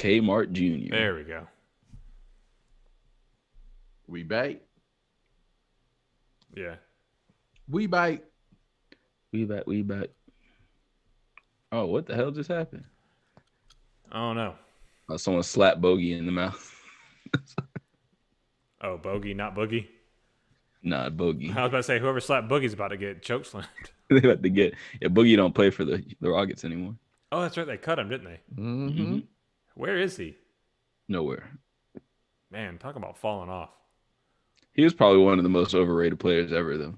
Kmart Jr. There we go. We bite. Yeah. We bite. We back. Oh, what the hell just happened? Oh, no. Oh, someone slapped Bogey in the mouth. Oh, Bogey, not Boogie? Nah, Bogey. I was about to say, whoever slapped Boogie's about to get chokeslammed. They about to get Boogie don't play for the Rockets anymore. Oh, that's right. They cut him, didn't they? Mm-hmm. Where is he? Nowhere. Man, talk about falling off. He was probably one of the most overrated players ever, though.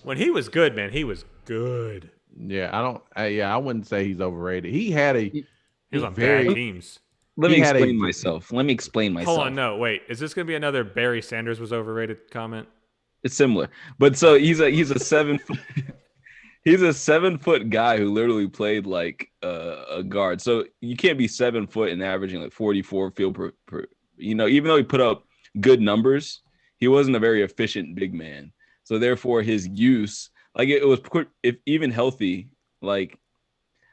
When he was good, man, he was good. Yeah, I wouldn't say he's overrated. He had a. He was on very bad teams. Let me He had explain myself. Hold on, no, wait. Is this going to be another Barry Sanders was overrated comment? It's similar, but so he's a 7 foot. He's a 7 foot guy who literally played like a guard. So you can't be 7 foot and averaging like 44 field per. Even though he put up good numbers, he wasn't a very efficient big man. So therefore, his use, like it was, if even healthy, like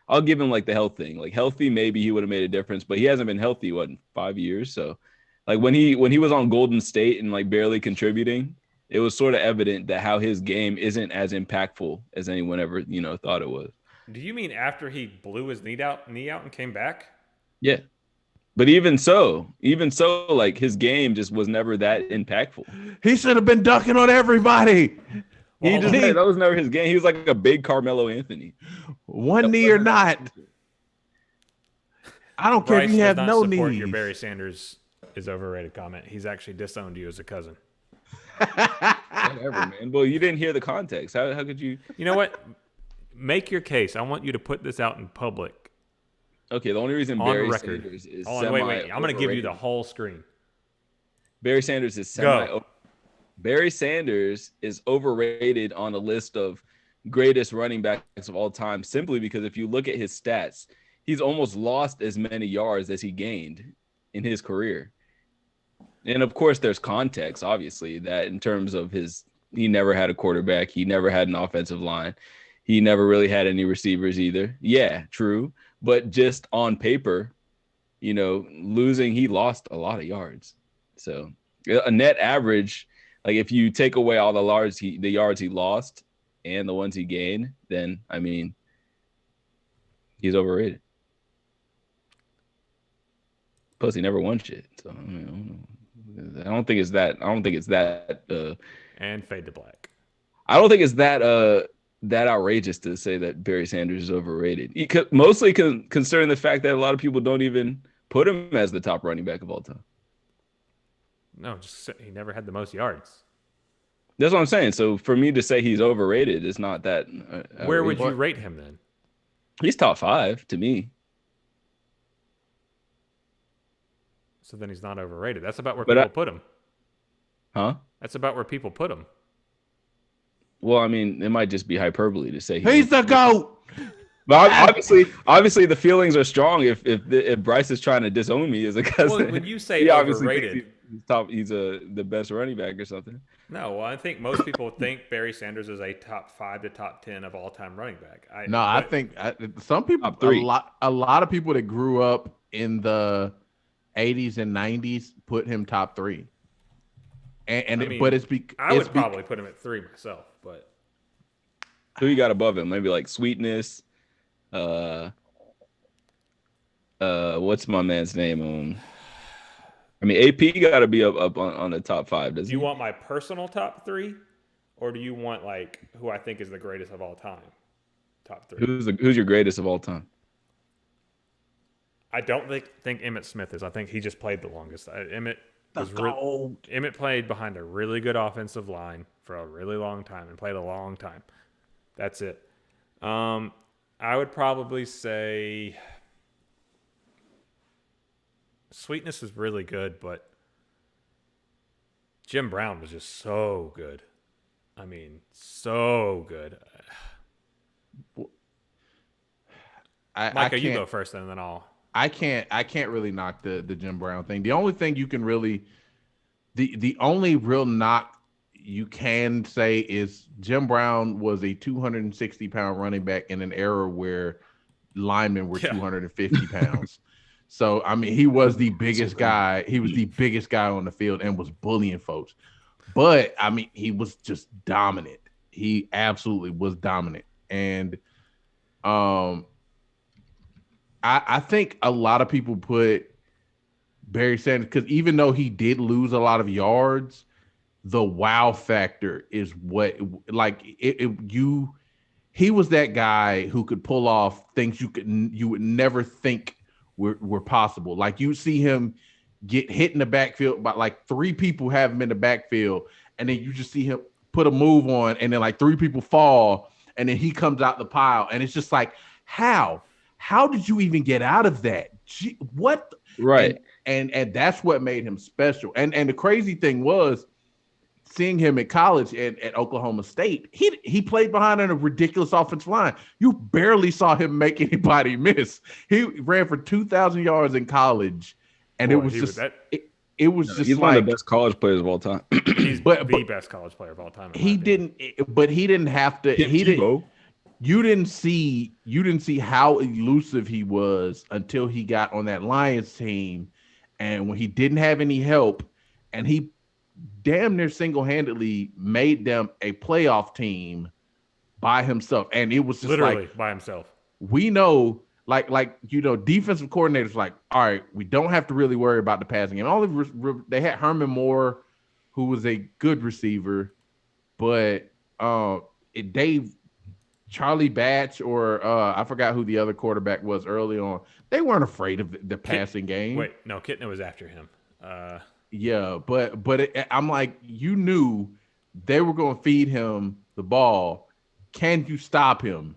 I'll give him like the health thing. Like healthy, maybe he would have made a difference, but he hasn't been healthy in 5 years. So, like when he was on Golden State and like barely contributing, it was sort of evident that how his game isn't as impactful as anyone ever thought it was. Do you mean after he blew his knee out and came back? Yeah, but even so, like his game just was never that impactful. He should have been dunking on everybody. That was never his game. He was like a big Carmelo Anthony. One knee or not. I don't care if you have no knees. Your Barry Sanders is overrated comment. He's actually disowned you as a cousin. Whatever, man. Well, you didn't hear the context. How could you? You know what? Make your case. I want you to put this out in public. Okay, the only reason On Barry record. Sanders is Wait. I'm going to give you the whole screen. Barry Sanders is Barry Sanders is overrated on a list of greatest running backs of all time simply because if you look at his stats, he's almost lost as many yards as he gained in his career. And of course, there's context, obviously, that in terms of he never had a quarterback. He never had an offensive line. He never really had any receivers either. Yeah, true. But just on paper, losing, he lost a lot of yards. So a net average, like if you take away all the yards he lost and the ones he gained, then, I mean, he's overrated. Plus, he never won shit. So, I don't think it's that. And fade to black. I don't think it's that outrageous to say that Barry Sanders is overrated. Mostly considering the fact that a lot of people don't even put him as the top running back of all time. No, just he never had the most yards. That's what I'm saying. So for me to say he's overrated is not that. Where would you rate him then? He's top 5 to me. So then he's not overrated. That's about where people put him. Huh? That's about where people put him. Well, I mean, it might just be hyperbole to say he's the GOAT. But obviously, the feelings are strong. If Bryce is trying to disown me as a cousin, well, when you say overrated, he's the best running back or something. No, well, I think most people think Barry Sanders is a top 5 to top 10 of all time running back. I think some people, a lot of people that grew up in the 80s and 90s put him top 3. I would probably put him at 3 myself, but who you got above him? Maybe like Sweetness. What's my man's name? I mean, AP got to be up on the top 5. Do you want my personal top 3, or do you want like who I think is the greatest of all time? Top 3. Who's your greatest of all time? I don't think Emmitt Smith is. I think he just played the longest. Emmitt played behind a really good offensive line for a really long time and played a long time. That's it. I would probably say Sweetness is really good, but Jim Brown was just so good. I mean, so good. Micah, you go first, and then I'll. I can't really knock the Jim Brown thing. The only thing you can really, the only real knock you can say is Jim Brown was a 260-pound running back in an era where linemen were 250 pounds. So I mean, he was the biggest guy. He was the biggest guy on the field and was bullying folks. But I mean, he was just dominant. He absolutely was dominant. And I think a lot of people put Barry Sanders, because even though he did lose a lot of yards, the wow factor is what, like, he was that guy who could pull off things you would never think were possible. Like, you see him get hit in the backfield by like 3 people have him in the backfield, and then you just see him put a move on, and then like 3 people fall, and then he comes out the pile, and it's just like, how did you even get out of that? Gee, what? Right. And that's what made him special. And the crazy thing was seeing him in college at Oklahoma State. He played behind a ridiculous offensive line. You barely saw him make anybody miss. He ran for 2,000 yards in college, and it was just he's one of the best college players of all time. He's the best college player of all time. He didn't have to. You didn't see how elusive he was until he got on that Lions team. And when he didn't have any help, and he damn near single-handedly made them a playoff team by himself. And it was just literally by himself. We know, like defensive coordinators like, all right, we don't have to really worry about the passing game. They had Herman Moore, who was a good receiver, but Charlie Batch or I forgot who the other quarterback was early on. They weren't afraid of the passing game. Wait, no, Kitna was after him. Yeah, but I'm like, you knew they were going to feed him the ball. Can you stop him?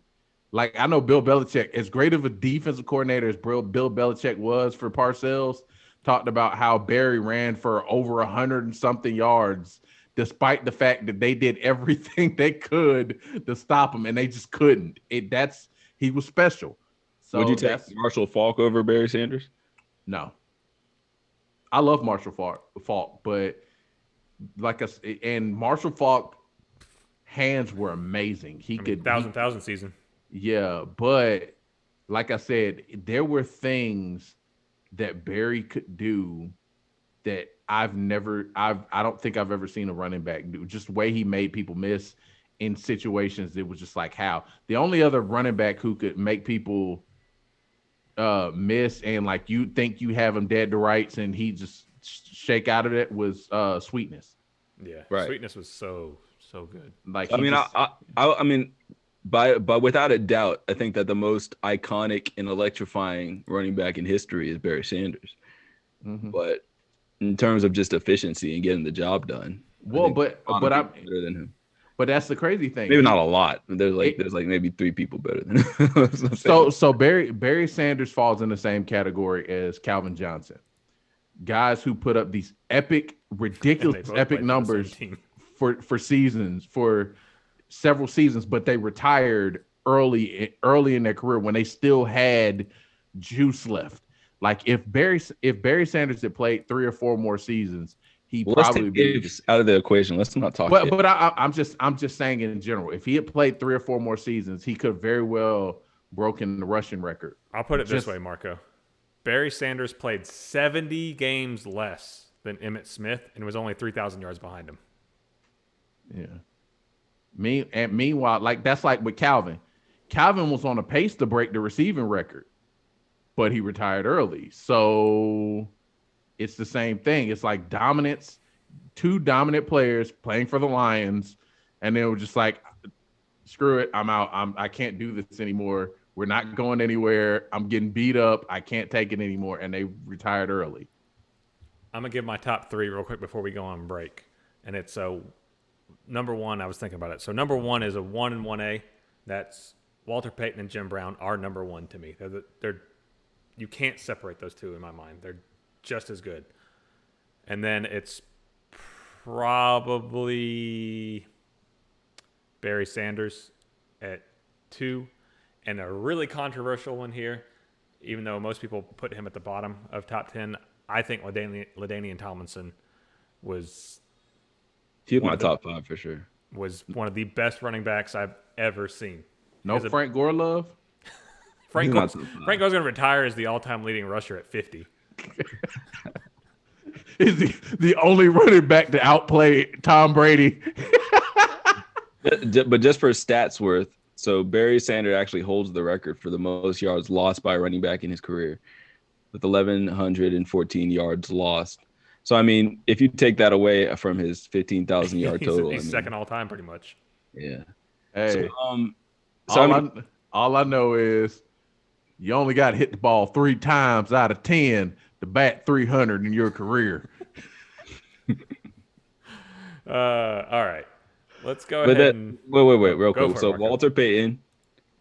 Like, I know Bill Belichick, as great of a defensive coordinator as Bill Belichick was for Parcells, talked about how Barry ran for over 100 and something yards, despite the fact that they did everything they could to stop him, and they just couldn't. He was special. So would you take Marshall Faulk over Barry Sanders? No. I love Marshall Faulk, but and Marshall Faulk hands were amazing. He could thousand season. Yeah, but like I said, there were things that Barry could do that I don't think I've ever seen a running back do. Just the way he made people miss in situations, it was just like, how? The only other running back who could make people miss and like you think you have him dead to rights and he just shake out of it was Sweetness. Yeah, right. Sweetness was so good. Like, I mean, but without a doubt, I think that the most iconic and electrifying running back in history is Barry Sanders. Mm-hmm. But in terms of just efficiency and getting the job done, well, but I'm better than him. But that's the crazy thing. Maybe not a lot. There's maybe 3 people better than him. So Barry Sanders falls in the same category as Calvin Johnson. Guys who put up these ridiculous numbers for seasons, for several seasons, but they retired early in their career when they still had juice left. Like, if Barry Sanders had played 3 or 4 more seasons, probably be out of the equation. Let's not talk. But I'm just saying in general, if he had played 3 or 4 more seasons, he could have very well broken the rushing record. I'll put it this way, Marco. Barry Sanders played 70 games less than Emmitt Smith and was only 3,000 yards behind him. Yeah. Meanwhile, like, that's like with Calvin. Calvin was on a pace to break the receiving record, but he retired early. So it's the same thing. It's like dominance, 2 dominant players playing for the Lions, and they were just like, screw it, I'm out. I can't do this anymore. We're not going anywhere. I'm getting beat up. I can't take it anymore. And they retired early. I'm going to give my top 3 real quick before we go on break. And it's number 1, I was thinking about it. So number 1 is a 1 and 1A. That's Walter Payton and Jim Brown are number 1 to me. They're you can't separate those 2 in my mind. They're just as good. And then it's probably Barry Sanders at 2. And a really controversial one here, even though most people put him at the bottom of top 10, I think LaDainian Tomlinson was... He's my top 5 for sure. Was one of the best running backs I've ever seen. No Frank Gore love? Frank Gore's going to retire as the all-time leading rusher at 50. Is the only running back to outplay Tom Brady. But just for stats worth, so Barry Sanders actually holds the record for the most yards lost by a running back in his career with 1,114 yards lost. So, I mean, if you take that away from his 15,000-yard total. He's second all-time pretty much. Yeah. Hey, all I know is you only got to hit the ball 3 times out of 10 to bat 300 in your career. All right. Let's go ahead. Wait, real quick. So Walter Payton,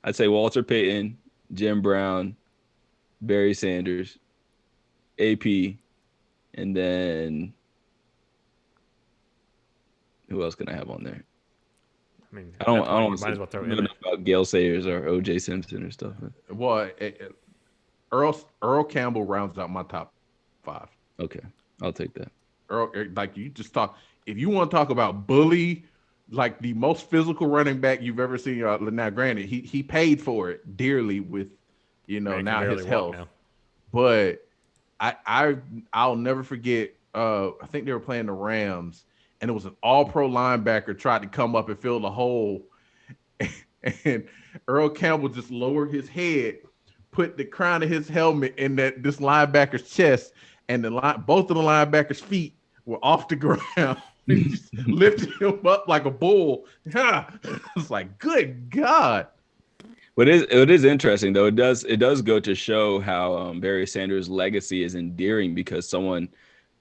I'd say Walter Payton, Jim Brown, Barry Sanders, AP, and then who else can I have on there? I mean, I don't might as well throw know about Gale Sayers or O.J. Simpson or stuff. Well, Earl Campbell rounds out my top 5. Okay, I'll take that. Earl, like you just talk. If you want to talk about bully, like the most physical running back you've ever seen. Now, granted, he paid for it dearly with, now his health. Now. But I'll never forget. I think they were playing the Rams, and it was an All-Pro linebacker tried to come up and fill the hole, and Earl Campbell just lowered his head, put the crown of his helmet in this linebacker's chest, and both of the linebackers' feet were off the ground. He just lifted him up like a bull. It's like, good God. But it is interesting though. It does go to show how Barry Sanders' legacy is endearing, because someone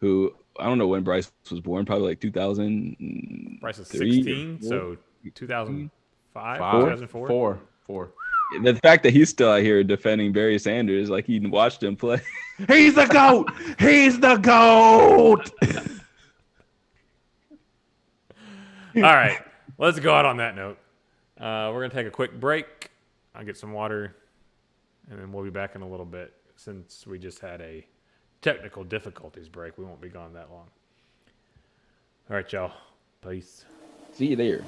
who, I don't know when Bryce was born, probably like 2000. Bryce is 16, so 2005, 2004. Four. The fact that he's still out here defending Barry Sanders, like he watched him play. He's the GOAT. He's the GOAT. All right, let's go out on that note. We're going to take a quick break. I'll get some water, and then we'll be back in a little bit. Since we just had a technical difficulties break, we won't be gone that long. All right, y'all. Peace. See you there.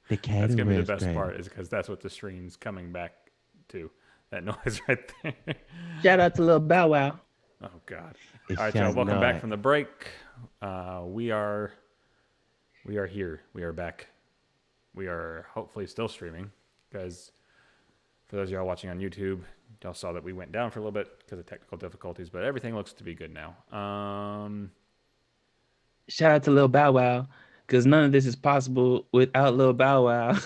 The cat That's gonna be the was best great. part, is because that's what the stream's coming back to. That noise right there. Shout out to Lil Bow Wow. Oh God! It's All right, y'all. Young Welcome back Lord. from the break. We are here. We are back. We are hopefully still streaming, because for those of y'all watching on YouTube, y'all saw that we went down for a little bit because of technical difficulties, but everything looks to be good now. Shout out to Lil Bow Wow, because none of this is possible without Lil Bow Wow.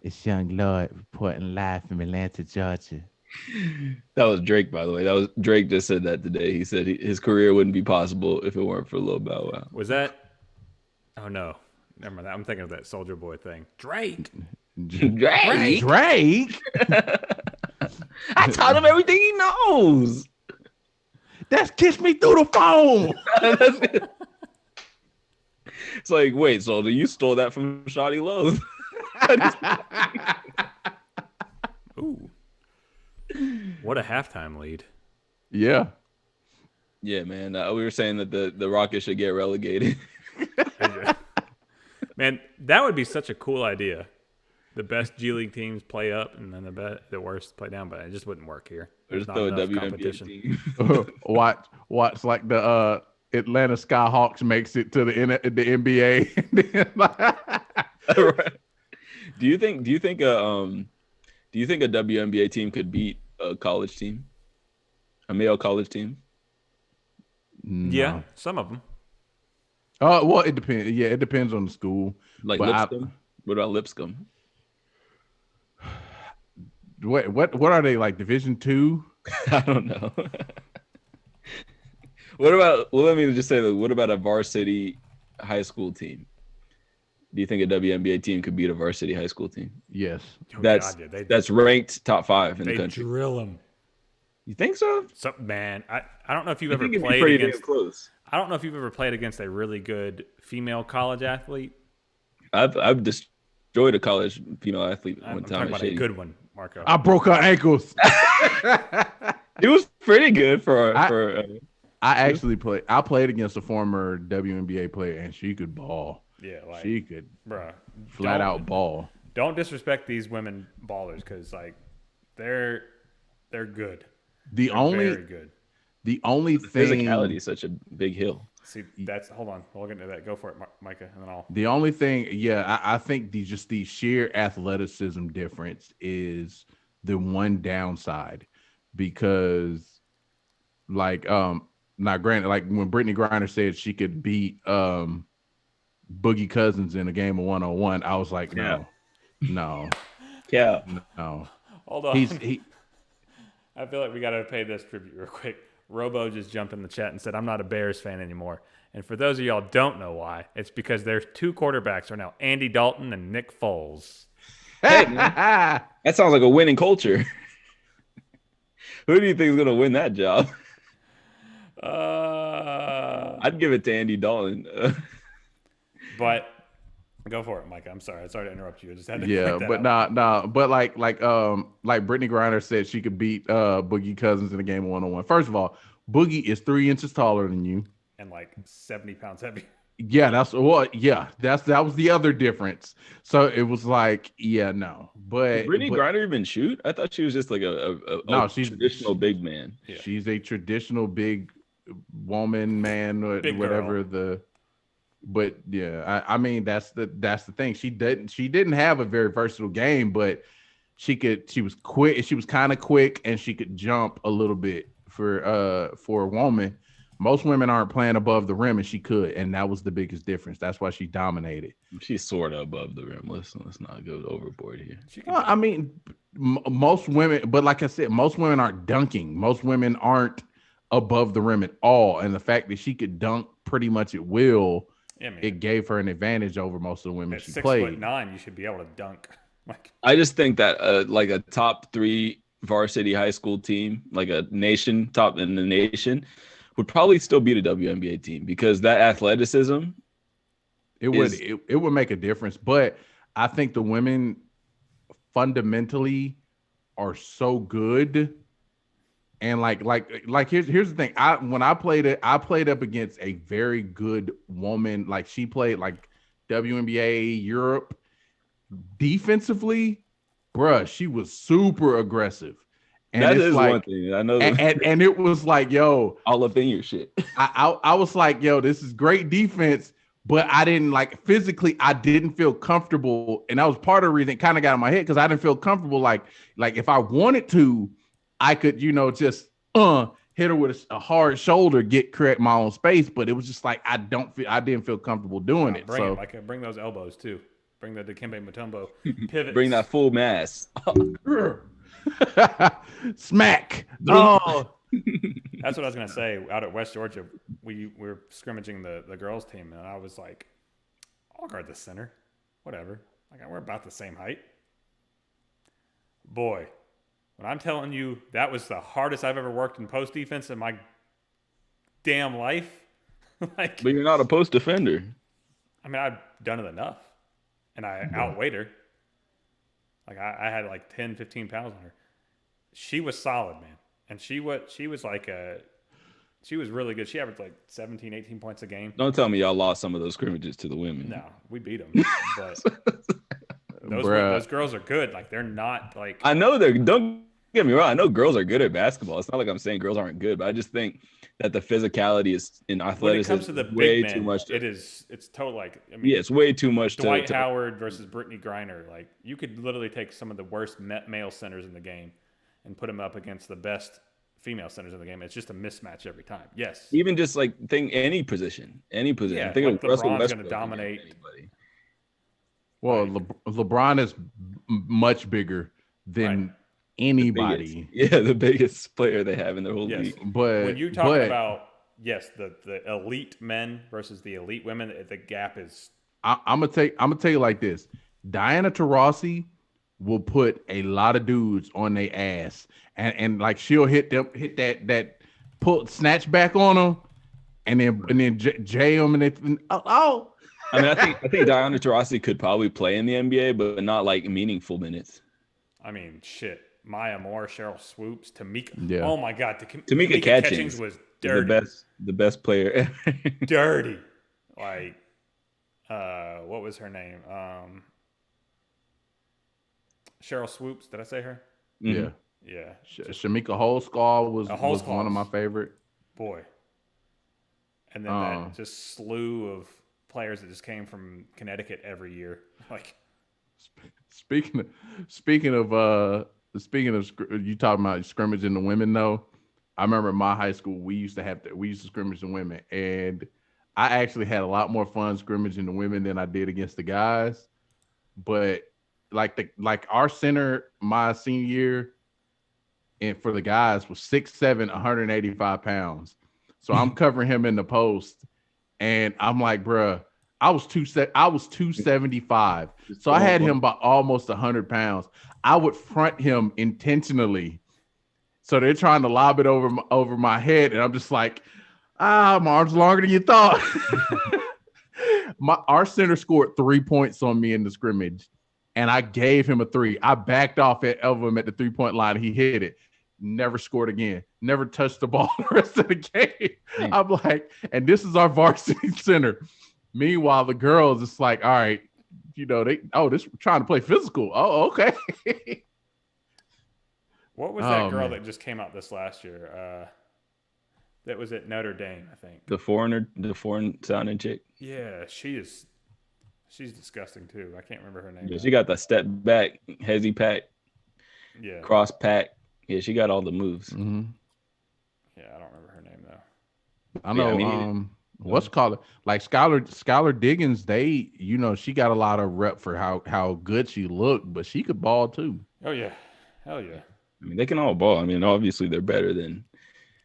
It's Young Lord reporting live from Atlanta, Georgia. That was Drake, by the way. That was Drake just said that today. He said his career wouldn't be possible if it weren't for Lil Bow Wow. Was that? Oh no, never mind. I'm thinking of that Soldier Boy thing. Drake. Drake. Drake? I taught him everything he knows. That's Kiss Me Through the Phone. It's like, wait, Soldier, you stole that from Shawty Lowe. Ooh. What a halftime lead. Yeah. Yeah, man. We were saying that the Rockets should get relegated. Man, that would be such a cool idea. The best G League teams play up, and then the worst play down, but it just wouldn't work here. There's not no enough WNBA competition. team. watch like the Atlanta Skyhawks makes it to the NBA. Right. Do you think a WNBA team could beat a college team, a male college team? No. Yeah, some of them. Well, it depends. Yeah, it depends on the school. Like But Lipscomb? What about Lipscomb? What are they, like, Division II? I don't know. What about? Well, let me just say that. What about a varsity high school team? Do you think a WNBA team could beat a varsity high school team? Yes. Oh, That's God, yeah, that's ranked top 5 in the they country. drill them. You think so? So, man, I don't know if you've I ever think it'd be played pretty damn against. close. I don't know if you've ever played against a really good female college athlete. I've destroyed a college female athlete I'm one talking time. about a good one, Marco. I broke her ankles. It was pretty good for I actually played. I played against a former WNBA player, and she could ball. Yeah, like, She could bruh, flat out ball. Don't disrespect these women ballers, because like they're good. The They're only very good. the only thing physicality is such a big hill. See, that's hold on. We'll get into that. Go for it, Micah, and then I'll. The only thing, yeah, I think the sheer athleticism difference is the one downside, because like now granted, like when Brittany Griner said she could beat Boogie Cousins in a game of 1-on-1, I was like, no. Yeah. No. Hold on. He I feel like we got to pay this tribute real quick. Robo just jumped in the chat and said, I'm not a Bears fan anymore. And for those of y'all who don't know why, it's because their two quarterbacks are now Andy Dalton and Nick Foles. Hey, man, that sounds like a winning culture. Who do you think is going to win that job? I'd give it to Andy Dalton. But go for it, Micah. I'm sorry to interrupt you. I just had to yeah, point that but out. nah. But like Brittany Griner said she could beat Boogie Cousins in a game of 1-on-1. First of all, Boogie is 3 inches taller than you. And like 70 pounds heavier. Yeah, that was the other difference. So it was like, yeah, no. But Brittany Griner even shoot? I thought she was just like she's traditional big man. Yeah. She's a traditional big woman, man, or Big whatever girl. But yeah, I mean that's the thing. She didn't have a very versatile game, but she was quick. She was kind of quick, and she could jump a little bit for a woman. Most women aren't playing above the rim, and she could, and that was the biggest difference. That's why she dominated. She's sort of above the rim. Let's not go overboard here. Well, I mean, most women, but like I said, most women aren't dunking. Most women aren't above the rim at all, and the fact that she could dunk pretty much at will, it gave her an advantage over most of the women at she 6'9", played. you should be able to dunk. Like, I just think that like a top 3 varsity high school team, like a nation top in the nation, would probably still beat a WNBA team because that athleticism. It would make a difference, but I think the women fundamentally are so good. And like here's the thing. When I played up against a very good woman. Like she played like WNBA Europe, defensively, bruh, she was super aggressive. And that it's is like, one thing. I know. And it was like, yo, all up in your shit. I was like, yo, this is great defense, but I didn't like physically, I didn't feel comfortable. And that was part of the reason it kind of got in my head because I didn't feel comfortable. Like if I wanted to, I could, just hit her with a hard shoulder, create my own space. But it was just like I didn't feel comfortable doing it. Bring those elbows too. Bring the Dikembe Mutombo pivot. Bring that full mass. Smack. Oh. That's what I was gonna say. Out at West Georgia, we were scrimmaging the girls team, and I was like, "I'll guard the center, whatever. Like we're about the same height." Boy, when I'm telling you that was the hardest I've ever worked in post defense in my damn life. But you're not a post defender. I mean, I've done it enough, and I outweighed her. Like I had like 10, 15 pounds on her. She was solid, man. And she was really good. She averaged like 17, 18 points a game. Don't tell me y'all lost some of those scrimmages to the women. No, we beat them. But those girls are good. Like they're not like. I know don't get me wrong. I know girls are good at basketball. It's not like I'm saying girls aren't good, but I just think that the physicality is in athleticism. When it comes to the way big men, too much. It's total like. I mean, it's way too much. Dwight Howard versus Brittany Griner. Like you could literally take some of the worst male centers in the game and put them up against the best female centers in the game. It's just a mismatch every time. Yes. Even just like any position. Yeah, think like LeBron's going to dominate. Anybody. Well, LeBron is much bigger than anybody. The biggest player they have in their whole league. But when you talk about the elite men versus the elite women, the gap is. I'm gonna tell you like this: Diana Taurasi will put a lot of dudes on their ass, and like she'll hit that pull snatch back on them, and then jay them, and then oh. I mean, I think Diana Taurasi could probably play in the NBA, but not like meaningful minutes. I mean, shit. Maya Moore, Cheryl Swoops, Tamika. Yeah. Oh my God, Tamika Catchings was dirty. The best player ever. Dirty. Like, what was her name? Cheryl Swoops. Did I say her? Yeah. Yeah. Shamika Holsclaw was one of my favorite. Boy. And then that just slew of players that just came from Connecticut every year. Like, speaking of you talking about scrimmaging the women though, I remember in my high school we used to scrimmage the women, and I actually had a lot more fun scrimmaging the women than I did against the guys. But like our center my senior year and for the guys was 6'7", 185 pounds. So I'm covering him in the post, and I'm like, bruh, I was 275. So I had him by almost 100 pounds. I would front him intentionally. So they're trying to lob it over my head, and I'm just like, my arm's longer than you thought. Our center scored 3 points on me in the scrimmage, and I gave him a 3. I backed off of him at the 3-point line. He hit it. Never scored again. Never touched the ball the rest of the game. Dang. I'm like, and this is our varsity center. Meanwhile, the girls, it's like, all right, this trying to play physical. Oh, okay. What was that girl that just came out this last year? That was at Notre Dame, I think. The foreign sounding chick. Yeah, she's disgusting too. I can't remember her name. Yeah, she got the step back, hezzy pack. Yeah. Cross pack. Yeah, she got all the moves. Mm-hmm. Yeah, I don't remember her name though. I know. What's called like Skylar Diggins? She got a lot of rep for how good she looked, but she could ball too. Oh yeah, hell yeah. I mean, they can all ball. I mean, obviously they're better than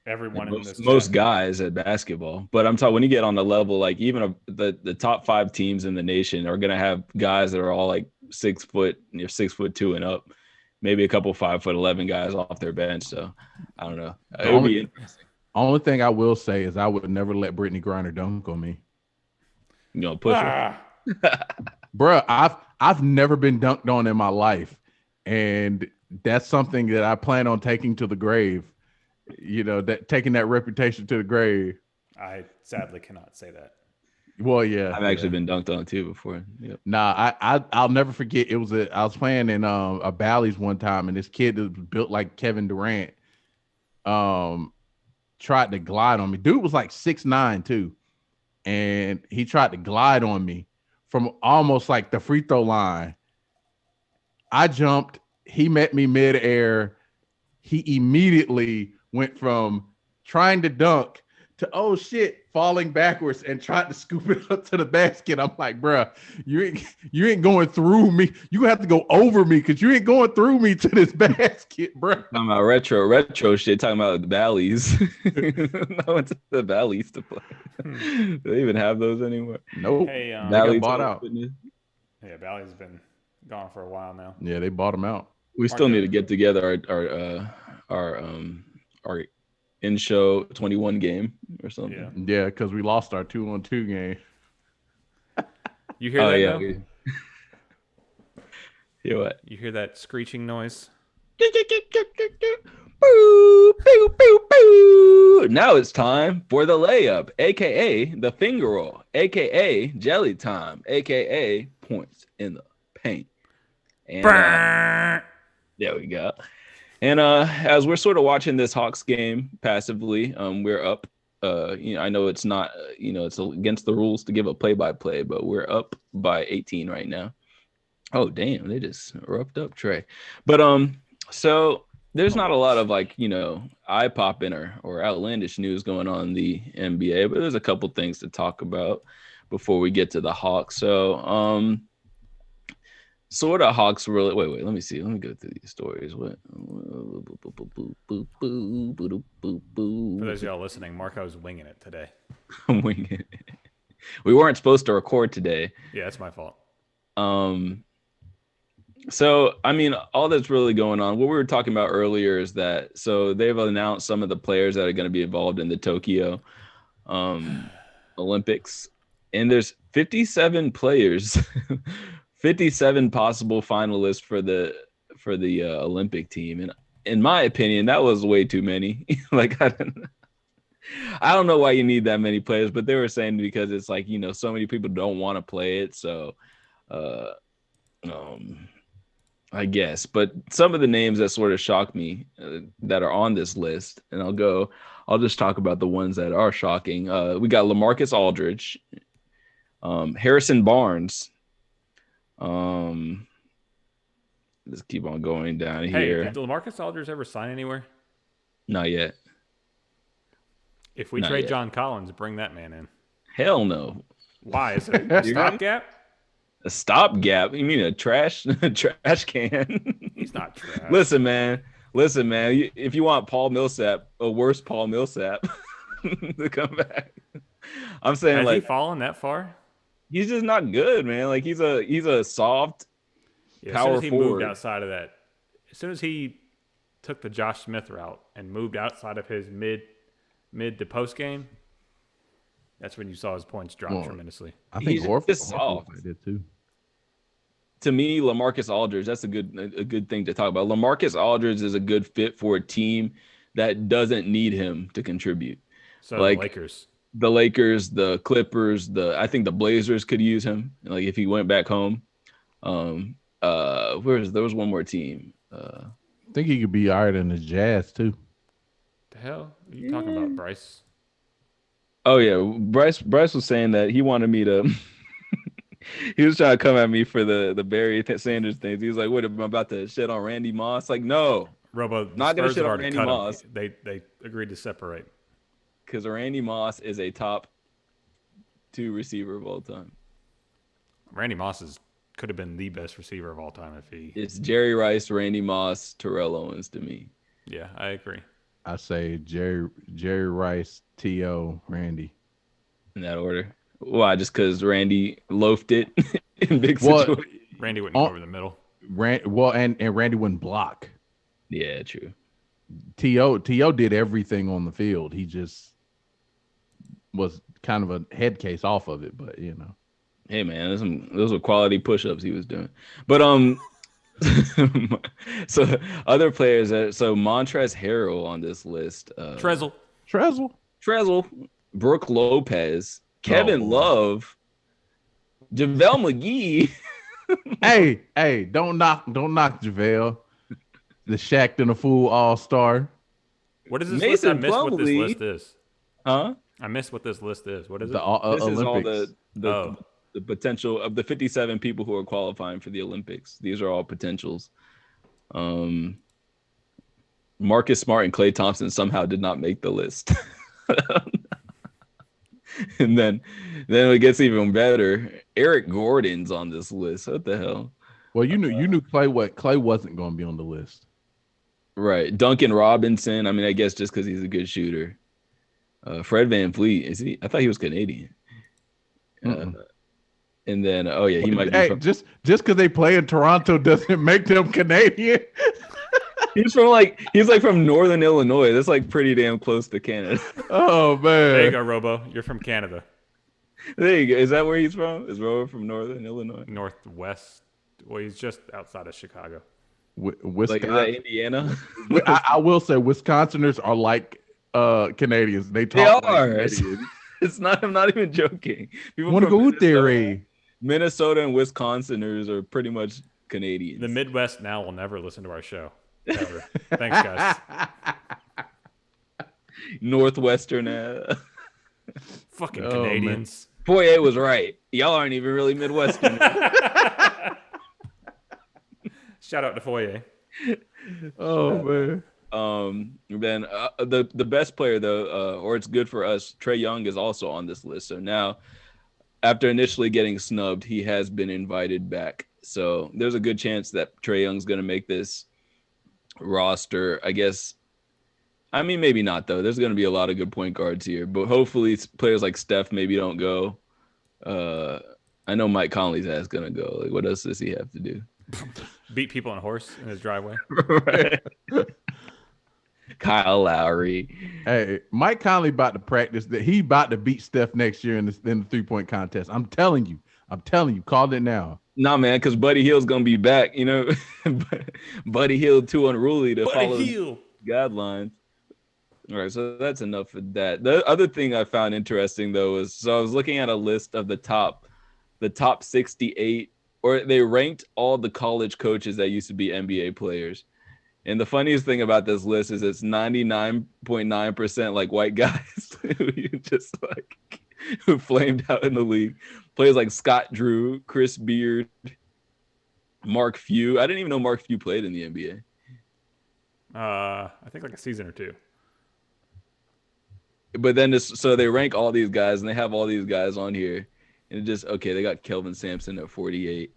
everyone in this most guys at basketball. But I'm talking when you get on the level, like even the top 5 teams in the nation are gonna have guys that are all like 6 foot, 6'2" and up. Maybe a couple 5'11" guys off their bench. So I don't know. It would be interesting. Only thing I will say is I would never let Brittany Griner dunk on me. Push her. Bruh, I've never been dunked on in my life. And that's something that I plan on taking to the grave. Taking that reputation to the grave. I sadly cannot say that. Well, yeah. I've actually been dunked on too before. Yep. Nah, I'll never forget. I was playing in a Bally's one time, and this kid that was built like Kevin Durant tried to glide on me. Dude was like 6'9" too. And he tried to glide on me from almost like the free throw line. I jumped. He met me midair. He immediately went from trying to dunk to, oh shit, falling backwards and tried to scoop it up to the basket. I'm like, bruh, you ain't going through me. You have to go over me because you ain't going through me to this basket, bruh. Talking about retro shit. Talking about the Bally's. I went to the Bally's to play. Do they even have those anymore? Nope. Hey, Bally's bought out. Yeah, Bally's been gone for a while now. Yeah, they bought them out. We still need to get together our in-show 21 game or something. Yeah, because we lost our 2-on-2 game. You hear that? Yeah. Now? Hear what? You hear that screeching noise? Now it's time for the layup, aka the finger roll, aka jelly time, aka points in the paint. And there we go. And as we're sort of watching this Hawks game passively, we're up. I know it's not, it's against the rules to give a play-by-play, but we're up by 18 right now. Oh, damn, they just roughed up Trey. But so there's not a lot of eye-popping or outlandish news going on in the NBA, but there's a couple things to talk about before we get to the Hawks. So sort of Hawks really. Wait. Let me see. Let me go through these stories. What? For those of y'all listening, Marco's winging it today. I'm winging it. We weren't supposed to record today. Yeah, that's my fault. So I mean, all that's really going on. What we were talking about earlier is that they've announced some of the players that are going to be involved in the Tokyo Olympics, and there's 57 players. 57 possible finalists for the Olympic team, and in my opinion, that was way too many. I don't know why you need that many players, but they were saying because it's so many people don't want to play it, so I guess. But some of the names that sort of shocked me that are on this list, and I'll just talk about the ones that are shocking. We got Lamarcus Aldridge, Harrison Barnes. Let's keep on going down here. Did Lamarcus Aldridge ever sign anywhere? Not yet. If we trade John Collins, bring that man in. Hell no. Why? Is it a stopgap? A stopgap? You mean a trash can? He's not trash. Listen, man. If you want Paul Millsap, a worse Paul Millsap, to come back, I'm saying Has he fallen that far? He's just not good, man. He's a soft power as soon as he forward. moved outside of that, as soon as he took the Josh Smith route and moved outside of his mid to post game, that's when you saw his points drop tremendously. I think Horford did too. To me, Lamarcus Aldridge, that's a good thing to talk about. Lamarcus Aldridge is a good fit for a team that doesn't need him to contribute. So the Lakers. The Lakers, the Clippers, I think the Blazers could use him. If he went back home. There was one more team. I think he could be higher than the Jazz too. The hell are you talking about, Bryce? Oh yeah, Bryce was saying that he wanted me to. He was trying to come at me for the Barry Sanders things. He was like, "What? Am I about to shit on Randy Moss?" Like, no, Robo. Not gonna shit on Randy Moss. They agreed to separate because Randy Moss is a top 2 receiver of all time. Randy Moss could have been the best receiver of all time if he. It's Jerry Rice, Randy Moss, Terrell Owens to me. Yeah, I agree. I say Jerry Rice, T.O., Randy. In that order. Why? Just because Randy loafed it in big situations? Randy wouldn't go over the middle. And Randy wouldn't block. Yeah, true. T.O. did everything on the field. He just was kind of a head case off of it, but Hey man, those were quality push-ups he was doing. But so other players so Montrezl Harrell on this list. Trezl, Brooke Lopez, Kevin Love, JaVale McGee. hey, don't knock JaVale. The Shaq and the Fool All-Star. What is this list? Mason I missed what this Plumlee. list is. Huh? I missed what this list is. What is it? This Olympics. is all the potential of the 57 people who are qualifying for the Olympics. These are all potentials. Marcus Smart and Klay Thompson somehow did not make the list. And then it gets even better. Eric Gordon's on this list. What the hell? Well, you knew Klay wasn't going to be on the list. Right. Duncan Robinson. I mean, I guess just because he's a good shooter. Fred VanVleet. Is he? I thought he was Canadian. And then, he might be. Hey, just because they play in Toronto doesn't make them Canadian. He's from Northern Illinois. That's like pretty damn close to Canada. Oh man. There you go, Robo. You're from Canada. There you go. Is that where he's from? Is Robo from Northern Illinois? Northwest. Well, he's just outside of Chicago. Wisconsin. Like, is that Indiana? I will say Wisconsiners are like Canadians. They talk like Canadians. I'm not even joking. People want to go out there. Minnesota and Wisconsiners are pretty much Canadians. The Midwest now will never listen to our show. Ever. Thanks, guys. Northwestern. Fucking Canadians. Poirier was right. Y'all aren't even really Midwestern. Shout out to Foyer. Oh man. Then the best player though, or it's good for us. Trey Young is also on this list. So now, after initially getting snubbed, he has been invited back. So there's a good chance that Trey Young's going to make this roster. I guess. I mean, maybe not though. There's going to be a lot of good point guards here, but hopefully players like Steph maybe don't go. I know Mike Conley's ass going to go. Like, what else does he have to do? Beat people on a horse in his driveway. Right. Kyle Lowry. Hey, Mike Conley about to practice that. He about to beat Steph next year in the 3-point contest. I'm telling you. Call it now. Nah, man, because Buddy Hield's gonna be back. You know, Buddy Hield too unruly to follow guidelines. All right, so that's enough for that. The other thing I found interesting though is I was looking at a list of the top 68, or they ranked all the college coaches that used to be NBA players. And the funniest thing about this list is it's 99.9% like white guys who flamed out in the league. Players like Scott Drew, Chris Beard, Mark Few. I didn't even know Mark Few played in the NBA. I think like a season or two. But then so they rank all these guys and they have all these guys on here. And it just, okay, they got Kelvin Sampson at 48.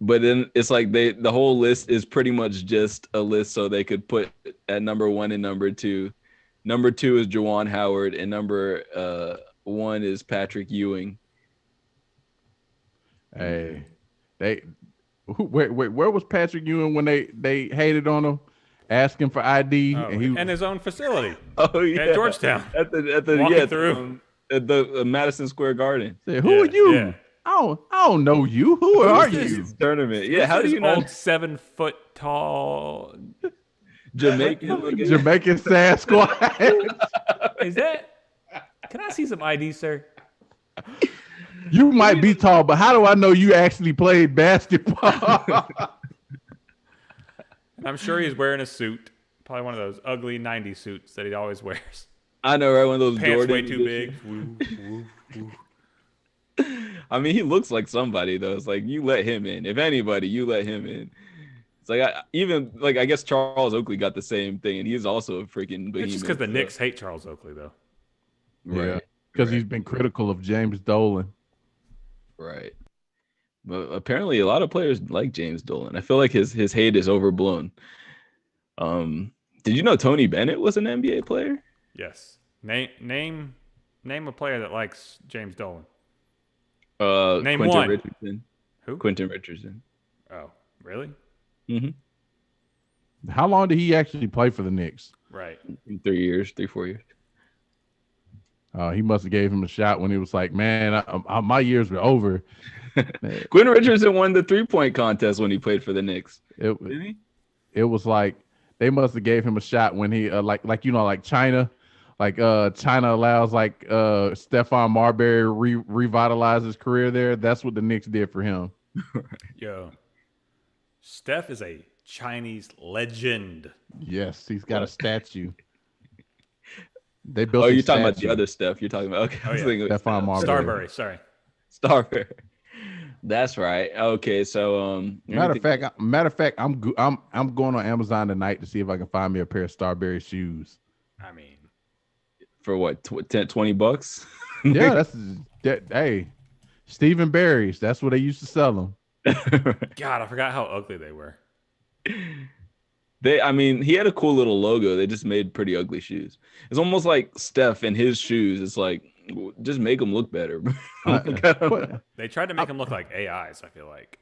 But then it's like the whole list is pretty much just a list so they could put at number 1 and number 2. Number 2 is Juwan Howard, and number 1 is Patrick Ewing. Hey, where was Patrick Ewing when they hated on him, asking for ID, and his own facility? Oh yeah, at Georgetown. At the Madison Square Garden. Say, who are you? Yeah. I don't know you. Who are you? Tournament. Yeah, how do you know? Old 7 foot tall Jamaican Sasquatch. Is that? Can I see some ID, sir? You might be tall, but how do I know you actually played basketball? I'm sure he's wearing a suit. Probably one of those ugly 90s suits that he always wears. I know, right? One of those pants Jordan way too big. I mean, he looks like somebody though. It's like you let him in. If anybody, you let him in. It's like I guess Charles Oakley got the same thing, and he's also a freaking behemoth. It's just because the Knicks hate Charles Oakley though. Right. Because he's been critical of James Dolan. Right. But apparently a lot of players like James Dolan. I feel like his hate is overblown. Did you know Tony Bennett was an NBA player? Yes. Name a player that likes James Dolan. Name Quentin one. Richardson. Who? Quentin Richardson. Oh, really? Mm-hmm. How long did he actually play for the Knicks? Right. 3 years, 4 years. He must have gave him a shot when he was like, man, my years were over. Quentin Richardson won the 3-point contest when he played for the Knicks. Did he? It was like they must have gave him a shot when he like China. China allows Stephon Marbury revitalize his career there. That's what the Knicks did for him. Yo, Steph is a Chinese legend. Yes, he's got a statue. They built. Oh, you're talking about the other Steph. You're talking about Stephon Marbury. Starbury. That's right. Okay, so matter of fact, I'm going on Amazon tonight to see if I can find me a pair of Starbury shoes. I mean, for what, $20? Yeah, hey, Stephen Barry's. That's what they used to sell them. God, I forgot how ugly they were. He had a cool little logo. They just made pretty ugly shoes. It's almost like Steph and his shoes. It's like, just make them look better. They tried to make them look like AIs, I feel like.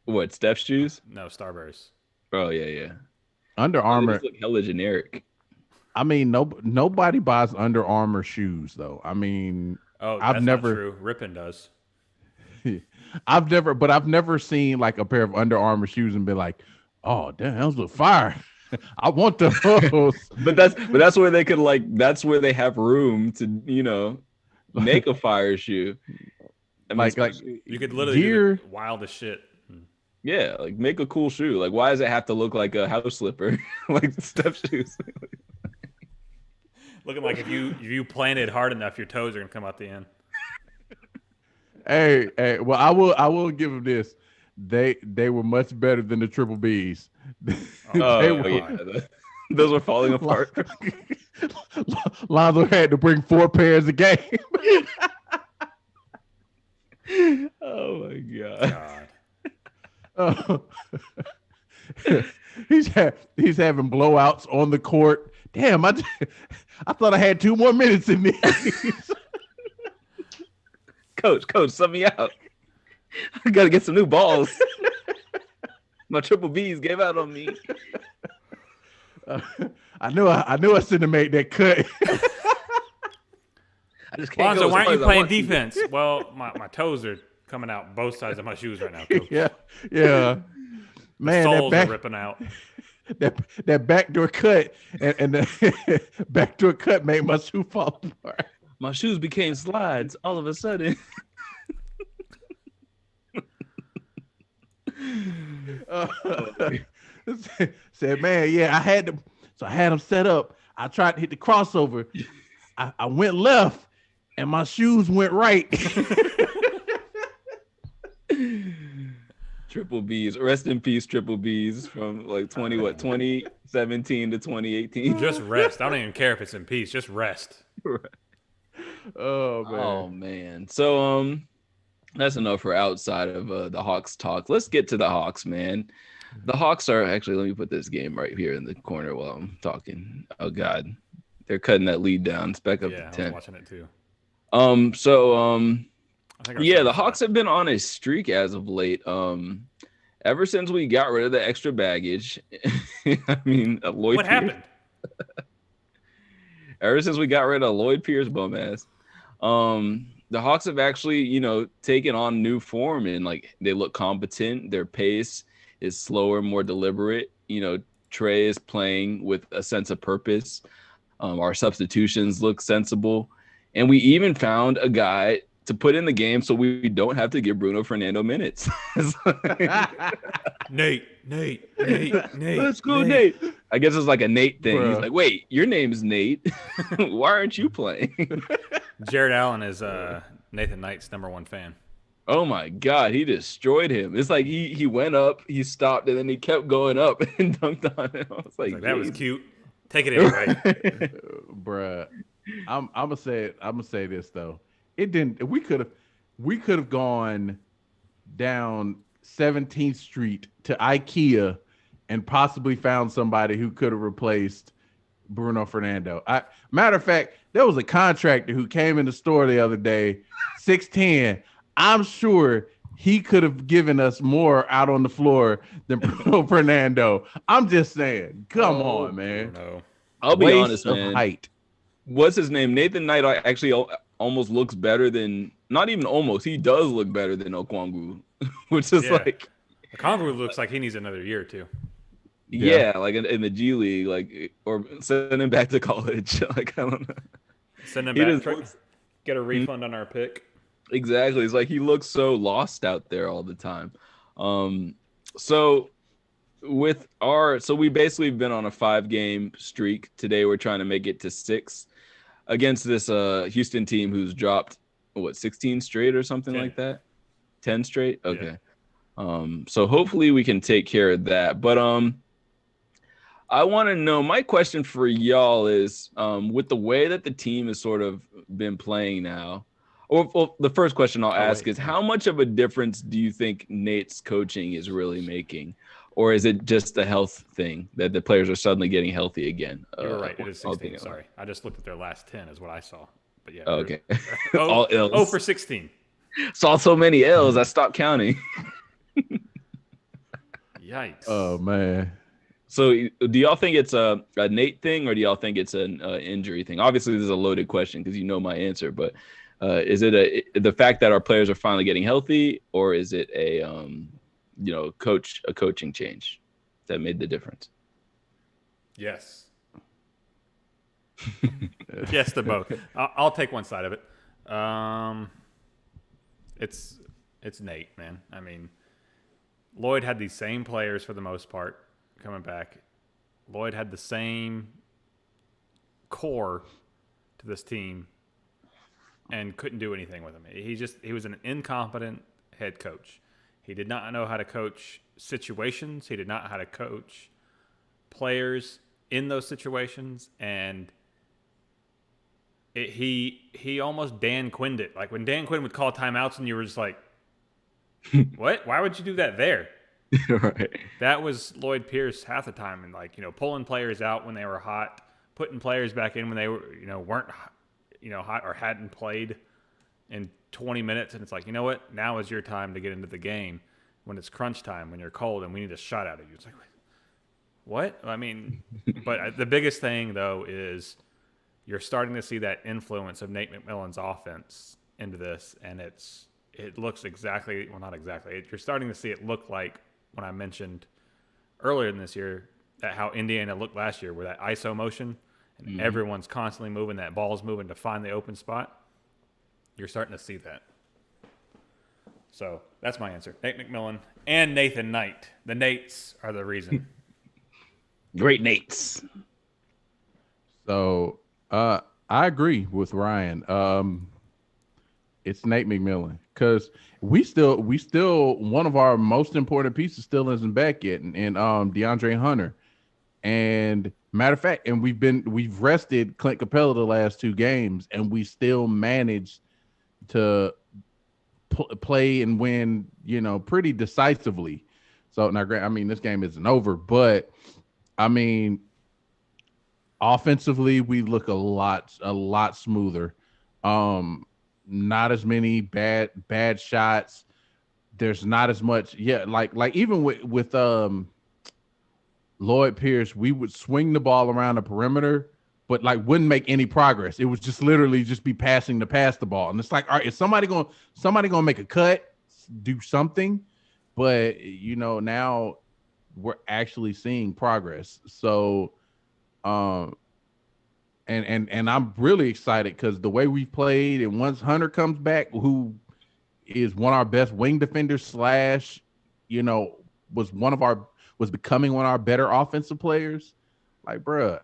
What, Steph's shoes? No, Starburst. Oh, yeah. Under Armour. They just look hella generic. I mean, nobody buys Under Armour shoes, though. I mean, I've never. Not true. Rippin does. I've never seen like a pair of Under Armour shoes and been like, oh damn, those look fire. I want those. but that's where they could that's where they have room to make a fire shoe. I mean, you could literally do the wildest shit. Yeah, like make a cool shoe. Like, why does it have to look like a house slipper, like Steph shoes? Looking like if you planted hard enough, your toes are gonna come out the end. Hey, well, I will give them this. They were much better than the Triple Bs. Those were falling apart. Lonzo had to bring 4 pairs a game. Oh my god. He's having blowouts on the court. Damn, I thought I had 2 more minutes in these. Coach, sub me out. I gotta get some new balls. My Triple Bs gave out on me. I knew I shouldn't have made that cut. I just can't. Lonzo, why aren't you playing defense? Well, my toes are coming out both sides of my shoes right now, Coach. Yeah. Man, soles are ripping out. That backdoor cut and the backdoor cut made my shoe fall apart. My shoes became slides all of a sudden. Said, man, yeah, I had them set up. I tried to hit the crossover. I went left, and my shoes went right. Triple Bs. Rest in peace, Triple Bs from 2017 to 2018. Just rest. I don't even care if it's in peace. Just rest. Oh man. So that's enough for outside of the Hawks talk. Let's get to the Hawks, man. The Hawks are actually, let me put this game right here in the corner while I'm talking. Oh god. They're cutting that lead down. It's back up to 10. I'm watching it too. The Hawks have been on a streak as of late. Ever since we got rid of the extra baggage. I mean, Lloyd What Pierce. happened? Ever since we got rid of Lloyd Pierce bum ass, the Hawks have actually, taken on new form and they look competent. Their pace is slower, more deliberate. Trey is playing with a sense of purpose. Our substitutions look sensible, and we even found a guy to put in the game so we don't have to give Bruno Fernando minutes. Nate. Let's go, Nate. I guess it's like a Nate thing. Bruh. He's like, wait, your name's Nate. Why aren't you playing? Jared Allen is Nathan Knight's #1 fan. Oh my God, he destroyed him. It's like he went up, he stopped, and then he kept going up and dunked on him. I was like that was cute. Take it anyway. Bruh. I'm gonna say this though. It didn't. We could have gone down 17th Street to IKEA and possibly found somebody who could have replaced Bruno Fernando. Matter of fact, there was a contractor who came in the store the other day, 6'10". I'm sure he could have given us more out on the floor than Bruno Fernando. I'm just saying. Come on, man. Bruno. I'll be honest, man. Height. What's his name? Nathan Knight actually almost looks better than, not even almost, he does look better than Okongwu, which is Okongwu looks like he needs another year or two. Yeah, like in the G League, like or send him back to college. Like I don't know. Send him He back. just looks Get a refund on our pick. exactly. It's like he looks so lost out there all the time. So so we basically been on a 5-game streak. Today we're trying to make it to 6 against this Houston team who's dropped 16 straight or something 10. like that. 10 straight. Yeah. Okay. So hopefully we can take care of that. But I want to know, my question for y'all is, with the way that the team has sort of been playing now, or the first question I'll ask is, how much of a difference do you think Nate's coaching is really making? Or is it just the health thing that the players are suddenly getting healthy again? You were right. It is 16. Sorry. I just looked at their last 10 is what I saw. But yeah. Okay. All L's. 0 for 16. Saw so many L's, I stopped counting. Yikes. Oh, man. So do y'all think it's a Nate thing, or do y'all think it's an injury thing? Obviously, this is a loaded question because you know my answer, but is it the fact that our players are finally getting healthy, or is it a coaching change that made the difference? Yes. Yes to both. I'll take one side of it. It's Nate, man. I mean, Lloyd had these same players for the most part coming back. Lloyd had the same core to this team and couldn't do anything with him. He was an incompetent head coach. He did not know how to coach situations. He did not know how to coach players in those situations, and he almost Dan Quinned it. Like when Dan Quinn would call timeouts and you were just like, what? Why would you do that there? Right. That was Lloyd Pierce half the time, and pulling players out when they were hot, putting players back in when they were weren't hot or hadn't played in 20 minutes, and it's like, you know what? Now is your time to get into the game when it's crunch time, when you're cold and we need a shot out of you. It's like, what? I mean, but the biggest thing though is you're starting to see that influence of Nate McMillan's offense into this, and it looks exactly, well, not exactly. You're starting to see it look like when I mentioned earlier in this year that how Indiana looked last year, where that ISO motion and everyone's constantly moving, that ball's moving to find the open spot. You're starting to see that. So that's my answer. Nate McMillan and Nathan Knight. The Nates are the reason. Great Nates. So I agree with Ryan. It's Nate McMillan, because we still one of our most important pieces still isn't back yet, and Deandre Hunter. And matter of fact, and we've rested Clint Capella the last 2 games, and we still managed to play and win, pretty decisively. So now, I mean, this game isn't over, but I mean, offensively, we look a lot smoother. Not as many bad shots. There's not as much. Yeah, like even with Lloyd Pierce, we would swing the ball around the perimeter, but wouldn't make any progress. It was just literally just be passing to pass the ball, and it's like, all right, is somebody gonna make a cut, do something? But now we're actually seeing progress. So, and I'm really excited because the way we played, and once Hunter comes back, who is one of our best wing defenders / was becoming one of our better offensive players. Like, bruh,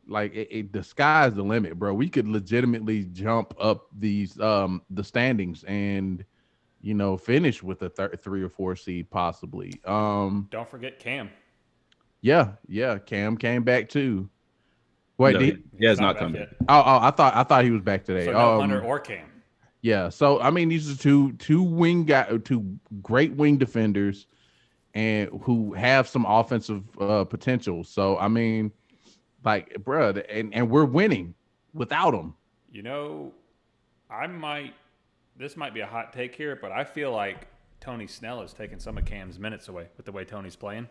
the sky's the limit, bro. We could legitimately jump up these the standings and finish with a 3 or 4 seed possibly. Don't forget Cam. Yeah, Cam came back too. Wait, no, he has not come back. Oh, I thought he was back today. So no Hunter or Cam. Yeah, so I mean, these are two great wing defenders, and who have some offensive potential. So I mean, bro, and we're winning without them. This might be a hot take here, but I feel like Tony Snell is taking some of Cam's minutes away with the way Tony's playing.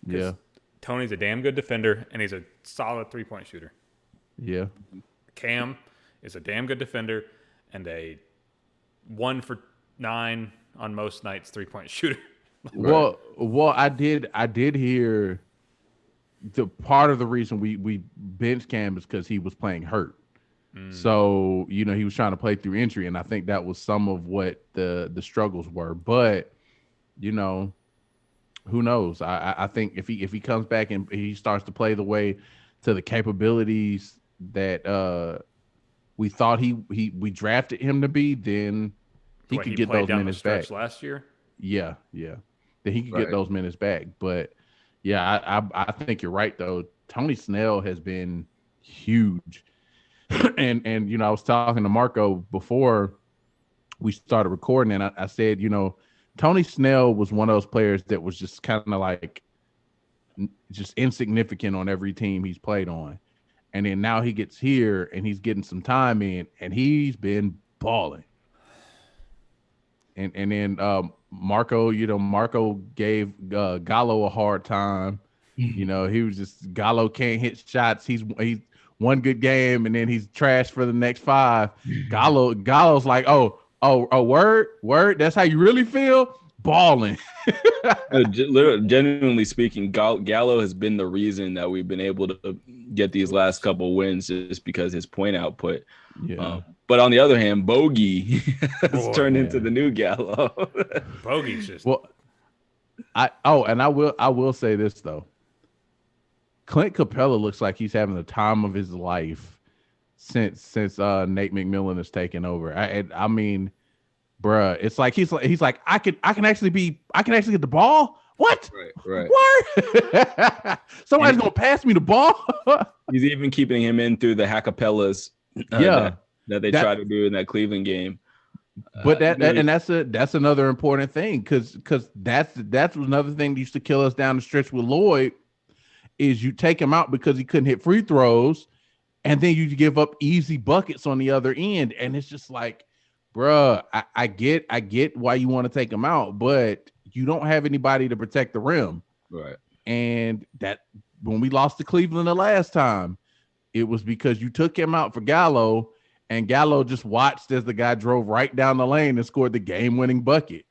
Yeah. Tony's a damn good defender, and he's a solid 3-point shooter. Yeah. Cam is a damn good defender and a 1 for 9 on most nights 3-point shooter. Well, I did hear the part of the reason we benched Cam is because he was playing hurt. So, he was trying to play through injury, and I think that was some of what the struggles were. But, who knows? I think if he comes back and he starts to play the way to the capabilities that we thought we drafted him to be, then he could get those minutes back last year. Yeah. Then he could get those minutes back. But yeah, I think you're right though. Tony Snell has been huge. and I was talking to Marco before we started recording, and I said, Tony Snell was one of those players that was just kind of like just insignificant on every team he's played on. And then now he gets here and he's getting some time in, and he's been balling. And then Marco gave Gallo a hard time. He was just, Gallo can't hit shots. He's one good game and then he's trash for the next 5. Gallo's like, oh, word. That's how you really feel? Balling. Genuinely speaking, Gallo has been the reason that we've been able to get these last couple wins, just because his point output. Yeah. But on the other hand, Bogey has turned into the new Gallo. Bogey's just I will say this though. Clint Capella looks like he's having the time of his life since Nate McMillan has taken over. I mean, bruh, it's like he's like I can actually get the ball. What? Right. Word. Somebody's gonna pass me the ball. He's even keeping him in through the hackapellas. That they tried to do in that Cleveland game. But that's another important thing because that's another thing that used to kill us down the stretch with Lloyd. Is you take him out because he couldn't hit free throws, and then you give up easy buckets on the other end, and it's just like, bruh, I get why you want to take him out, but you don't have anybody to protect the rim, right? And that when we lost to Cleveland the last time, it was because you took him out for Gallo, and Gallo just watched as the guy drove right down the lane and scored the game-winning bucket.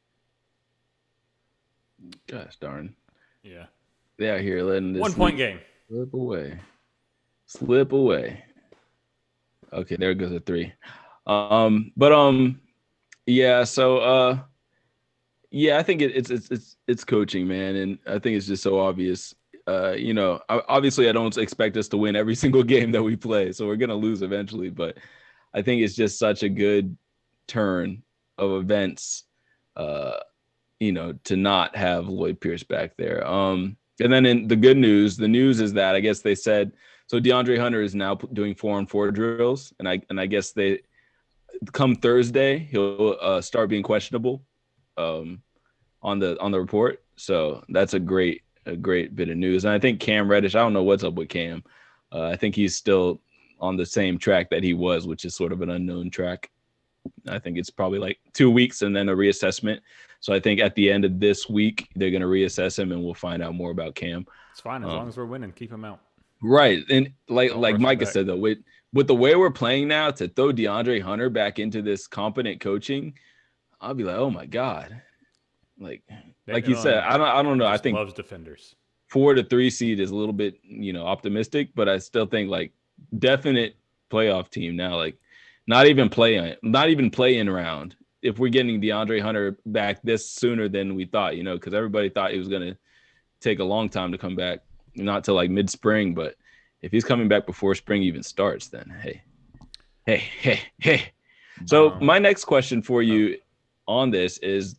Gosh darn. Yeah. They're out here letting this 1 point game slip away. Okay, there goes a 3. Yeah. So, yeah, I think it's coaching, man, and I think it's just so obvious. Obviously, I don't expect us to win every single game that we play, so we're gonna lose eventually. But I think it's just such a good turn of events, to not have Lloyd Pierce back there. And then in the good news, the news is that I guess they said so. Deandre Hunter is now doing 4-on-4 drills, and I guess they come Thursday he'll start being questionable on the report. So that's a great bit of news. And I think Cam Reddish, I don't know what's up with Cam. I think he's still on the same track that he was, which is sort of an unknown track. I think it's probably like 2 weeks and then a reassessment. So I think at the end of this week, they're going to reassess him and we'll find out more about Cam. It's fine as long as we're winning. Keep him out. Right. And like Micah said, though, with the way we're playing now, to throw Deandre Hunter back into this competent coaching, I'll be like, oh, my God. Like you said, I don't know. I think loves defenders. 4-3 seed is a little bit, optimistic, but I still think like definite playoff team now, like not even play-in round. If we're getting DeAndre Hunter back this sooner than we thought, because everybody thought it was going to take a long time to come back, not till like mid-spring. But if he's coming back before spring even starts, then hey. So my next question for you on this is,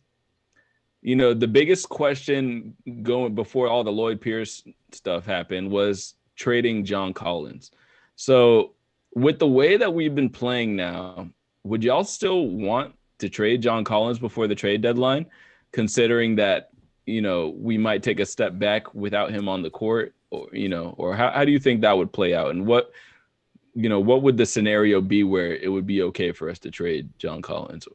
the biggest question going before all the Lloyd Pierce stuff happened was trading John Collins. So with the way that we've been playing now, would y'all still want to trade John Collins before the trade deadline, considering that, we might take a step back without him on the court, or how do you think that would play out? And what would the scenario be where it would be okay for us to trade John Collins,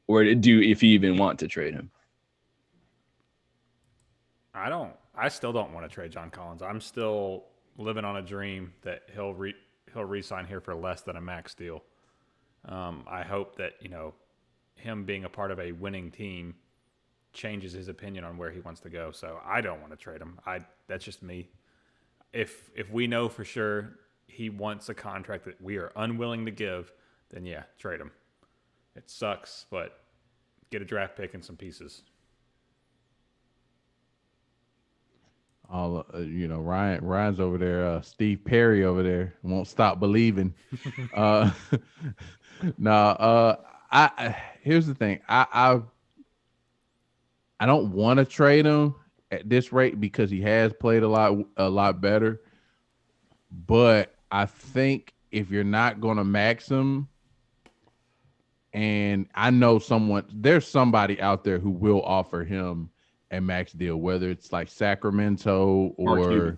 or if you even want to trade him? I still don't want to trade John Collins. I'm still living on a dream that he'll re-sign here for less than a max deal. I hope that, him being a part of a winning team changes his opinion on where he wants to go. So I don't want to trade him. That's just me. If we know for sure he wants a contract that we are unwilling to give, then yeah, trade him. It sucks, but get a draft pick and some pieces. Ryan's over there. Steve Perry over there won't stop believing. Here's the thing. I don't want to trade him at this rate because he has played a lot better. But I think if you're not going to max him, and I know there's somebody out there who will offer him a max deal, whether it's like Sacramento or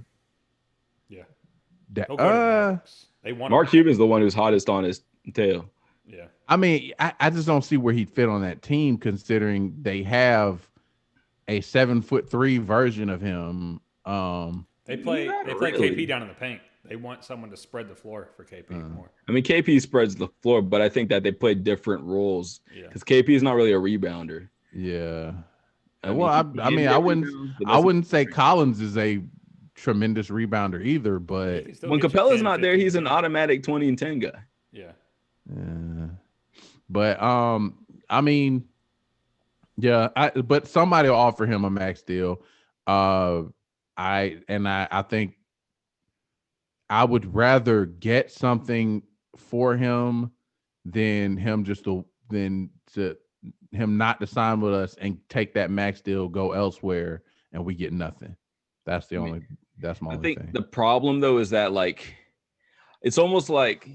Mark Cuban's the one who's hottest on his tail. Yeah. I mean, I just don't see where he'd fit on that team, considering they have a 7'3" version of him. They play KP down in the paint. They want someone to spread the floor for KP more. I mean, KP spreads the floor, but I think that they play different roles because KP is not really a rebounder. Yeah. I wouldn't say Collins is a tremendous rebounder either, but when Capella's not there, he's an automatic 20 and 10 guy. Yeah. But I mean, yeah, but somebody will offer him a max deal. I think I would rather get something for him than him him not to sign with us and take that max deal, go elsewhere, and we get nothing. That's my only thing. I think the problem though is that like it's almost like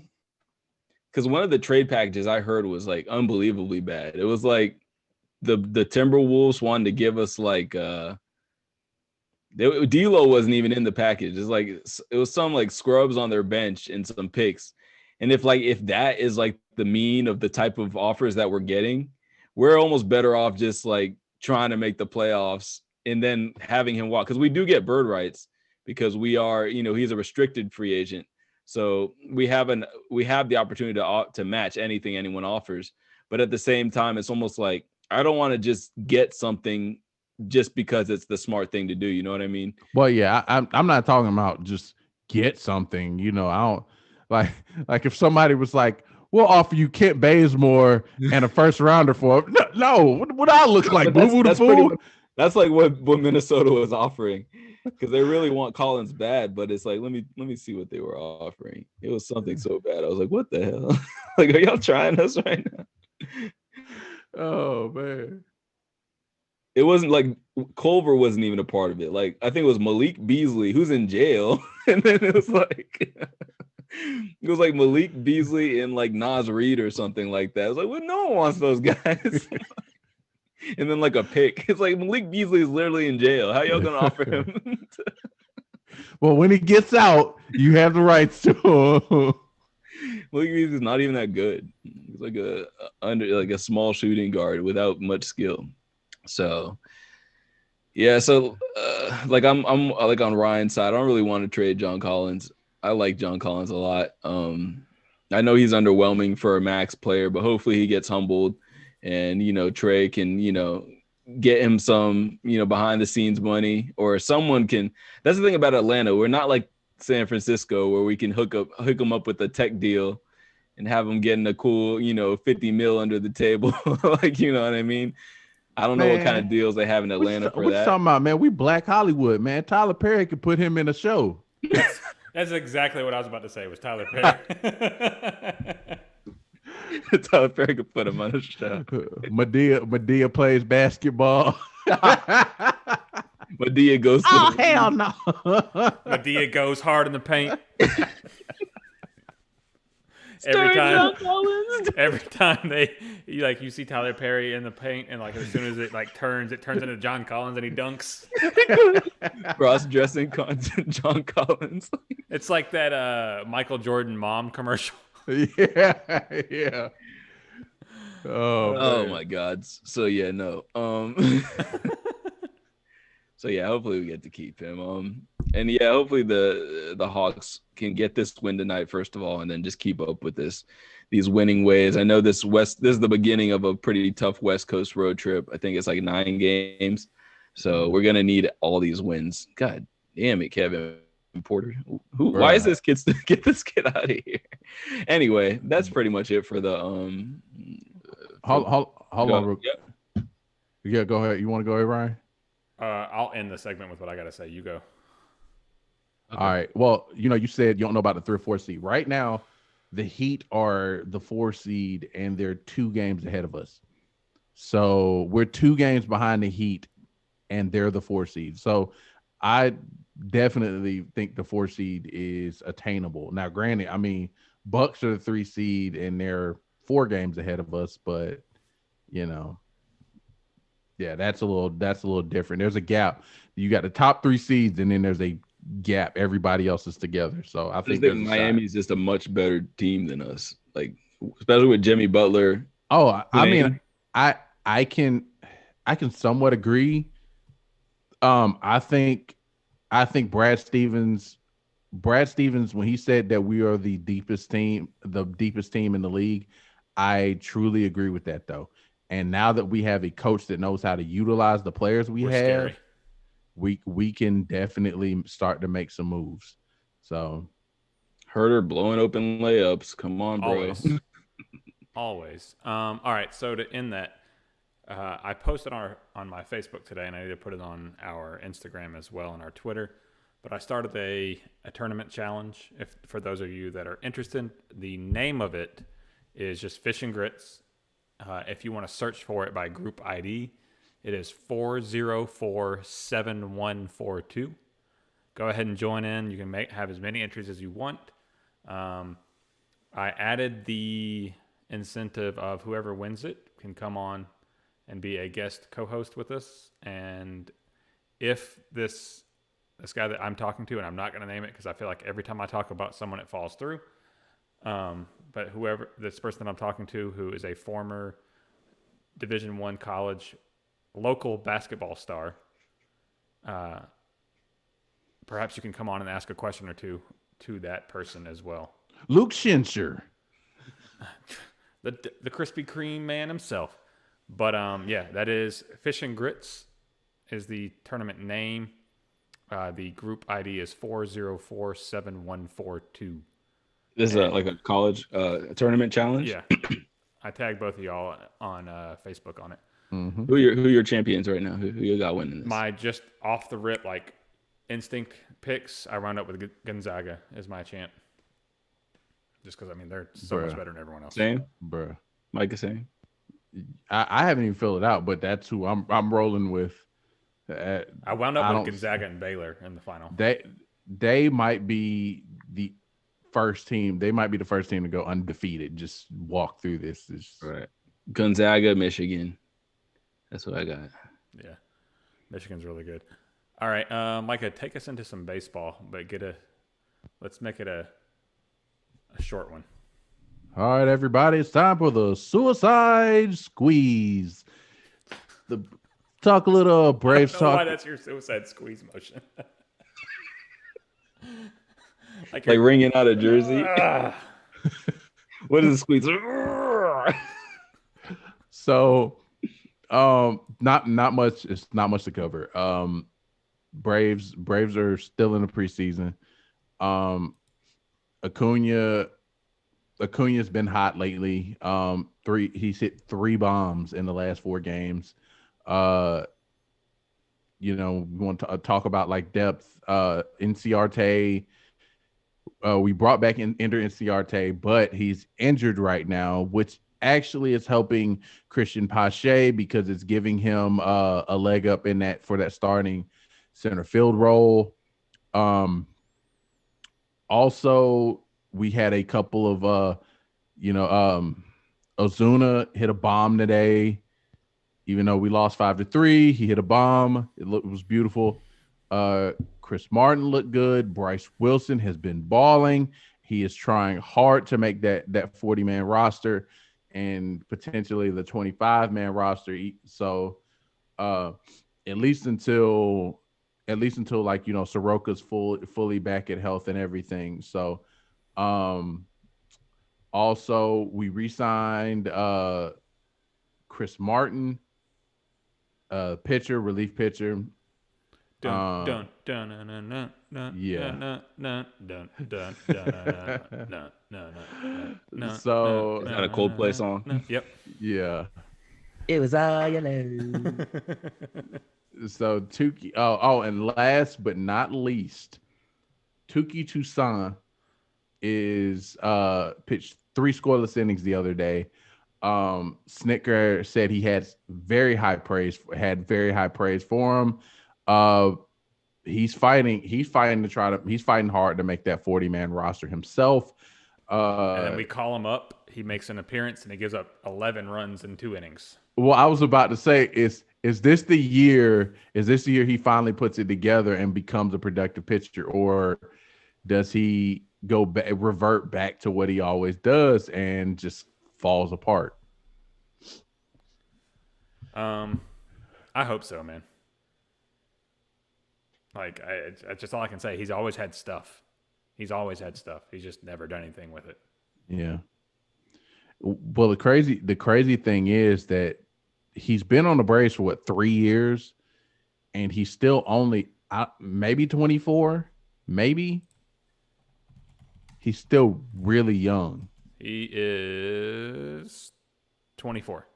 because one of the trade packages I heard was like unbelievably bad. It was like the Timberwolves wanted to give us like D'Lo wasn't even in the package. It's like it was some like scrubs on their bench and some picks. And if that is like the mean of the type of offers that we're getting, we're almost better off just like trying to make the playoffs and then having him walk, because we do get bird rights because we are, he's a restricted free agent. So we have the opportunity to match anything anyone offers. But at the same time, it's almost like I don't want to just get something just because it's the smart thing to do. You know what I mean? Well, yeah, I'm not talking about just get something. I don't like if somebody was like, we'll offer you Kent Bazemore and a first rounder for him. No, what I look like? That's like what Minnesota was offering, because they really want Collins bad, but it's like let me see what they were offering. It was something so bad. I was like, what the hell? Like, are y'all trying us right now? Oh man. It wasn't like Culver wasn't even a part of it. Like I think it was Malik Beasley who's in jail, and then it was like Malik Beasley and like Nas Reed or something like that. I was like, well, no one wants those guys. And then like a pick. It's like Malik Beasley is literally in jail. How y'all gonna offer him? Well, when he gets out, you have the rights to him. Malik Beasley's not even that good. He's like a small shooting guard without much skill. So yeah, like I'm like on Ryan's side. I don't really want to trade John Collins. I like John Collins a lot. I know he's underwhelming for a max player, but hopefully he gets humbled and Trey can get him some behind the scenes money, or someone can. That's the thing about Atlanta. We're not like San Francisco where we can hook him up with a tech deal and have him getting a cool 50 mil under the table. Like, you know what I mean? I don't know what kind of deals they have in Atlanta for that. What you talking about, man? We Black Hollywood, man. Tyler Perry could put him in a show. That's exactly what I was about to say. Was Tyler Perry? Tyler Perry could put him on a show. Medea plays basketball. Medea goes. Hell no. Medea goes hard in the paint. Every time you see Tyler Perry in the paint, and like as soon as it turns into John Collins and he dunks. Cross-dressing John Collins. It's like that Michael Jordan mom commercial. Yeah. Oh my God. So yeah, no. So yeah, hopefully we get to keep him. And yeah, hopefully the Hawks can get this win tonight, first of all, and then just keep up with these winning ways. I know this is the beginning of a pretty tough West Coast road trip. I think it's like 9 games. So we're gonna need all these wins. God damn it, Kevin Porter. Why is this kid get this kid out of here? Anyway, that's pretty much it for the Hold on. Yeah, go ahead. You want to go ahead, Ryan? I'll end the segment with what I gotta say. You go. Okay. All right. Well, you said you don't know about the 3 or 4 seed. Right now, the Heat are the 4 seed, and they're 2 games ahead of us. So we're 2 games behind the Heat, and they're the 4 seed. So I definitely think the 4 seed is attainable. Now, granted, I mean, Bucks are the 3 seed, and they're 4 games ahead of us, but yeah, that's a little different. There's a gap. You got the top 3 seeds, and then there's a gap. Everybody else is together. So I think Miami's just a much better team than us. Like, especially with Jimmy Butler. Oh, I mean, I can somewhat agree. I think Brad Stevens, when he said that we are the deepest team in the league, I truly agree with that though. And now that we have a coach that knows how to utilize the players we have, scary. We can definitely start to make some moves. So Herter blowing open layups. Come on, bro. Always. All right. So to end that, I posted on my Facebook today, and I need to put it on our Instagram as well and our Twitter. But I started a tournament challenge. For those of you that are interested, the name of it is just Fish and Grits. If you want to search for it by group ID, it is 4047142. Go ahead and join in. You can have as many entries as you want. I added the incentive of whoever wins it can come on and be a guest co-host with us. And if this guy that I'm talking to, and I'm not going to name it because I feel like every time I talk about someone, it falls through. But whoever this person that I'm talking to, who is a former Division I college local basketball star, perhaps you can come on and ask a question or two to that person as well. Luke Schencher, the Krispy Kreme man himself. But yeah, that is Fish and Grits is the tournament name. The group ID is 4047142. This is like a college tournament challenge. Yeah, I tagged both of y'all on Facebook on it. Mm-hmm. Who are your champions right now? Who you got winning this? My just off the rip like instinct picks. I round up with Gonzaga as my champ. Just because I mean they're so much better than everyone else. Same, bruh. Mike is same. I haven't even filled it out, but that's who I'm rolling with. I wound up with Gonzaga and Baylor in the final. They might be the first team. They might be the first team to go undefeated. Just walk through this. Right. Gonzaga, Michigan. That's what I got. Yeah, Michigan's really good. All right, Micah, take us into some baseball, but let's make it a short one. All right, everybody, it's time for the Suicide Squeeze. Talk a little Braves talk. Why that's your suicide squeeze motion? like ringing out a jersey. What is the squeeze? So, not much. It's not much to cover. Braves are still in the preseason. Acuna's been hot lately. He's hit 3 bombs in the last 4 games. We want to talk about like depth. Inciarte, we brought back Ender Inciarte, but he's injured right now, which actually is helping Christian Pache because it's giving him a leg up in for that starting center field role. Also, we had a couple of Ozuna hit a bomb today. Even though we lost 5-3, he hit a bomb. It was beautiful. Chris Martin looked good. Bryce Wilson has been balling. He is trying hard to make that 40-man roster and potentially the 25-man roster. So at least until at least until like Soroka's fully back at health and everything. So, also we re-signed Chris Martin, relief pitcher. So is that a Coldplay song? Yep. Yeah. It was all yellow. So Tuki. And last but not least, Tuki Toussaint is pitched 3 scoreless innings the other day. Snicker said he had very high praise for him. He's fighting hard to make that 40-man roster himself. And then we call him up. He makes an appearance and he gives up 11 runs in 2 innings. Well, I was about to say, is this the year he finally puts it together and becomes a productive pitcher, or does he revert back to what he always does and just falls apart? I hope so, man. Like, that's just all I can say. He's always had stuff. He's just never done anything with it. Yeah. Well, the crazy thing is that he's been on the Braves for 3 years, and he's still only maybe 24, maybe. He's still really young. He is 24.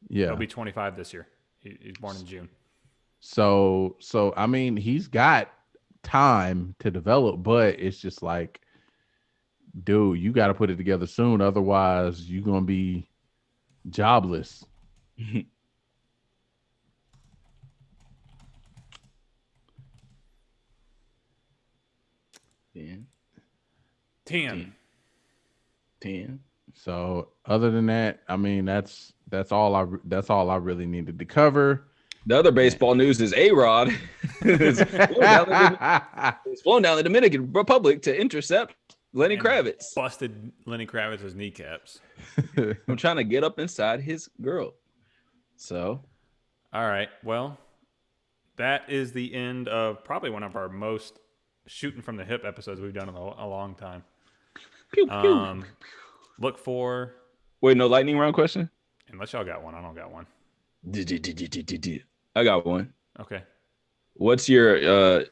Yeah, he'll be 25 this year. He's born in June. So I mean, he's got time to develop, but it's just like, dude, you got to put it together soon, otherwise you're gonna be jobless. Ten. So other than that, I mean, that's all I really needed to cover. The other baseball news is A-Rod is flown down the Dominican Republic to intercept Lenny Kravitz. Busted Lenny Kravitz's kneecaps. I'm trying to get up inside his girl. So, all right. Well, that is the end of probably one of our most shooting from the hip episodes we've done in a long time. Pew, pew. Look for. Wait, no lightning round question? Unless y'all got one. I don't got one. I got one. Okay. What's your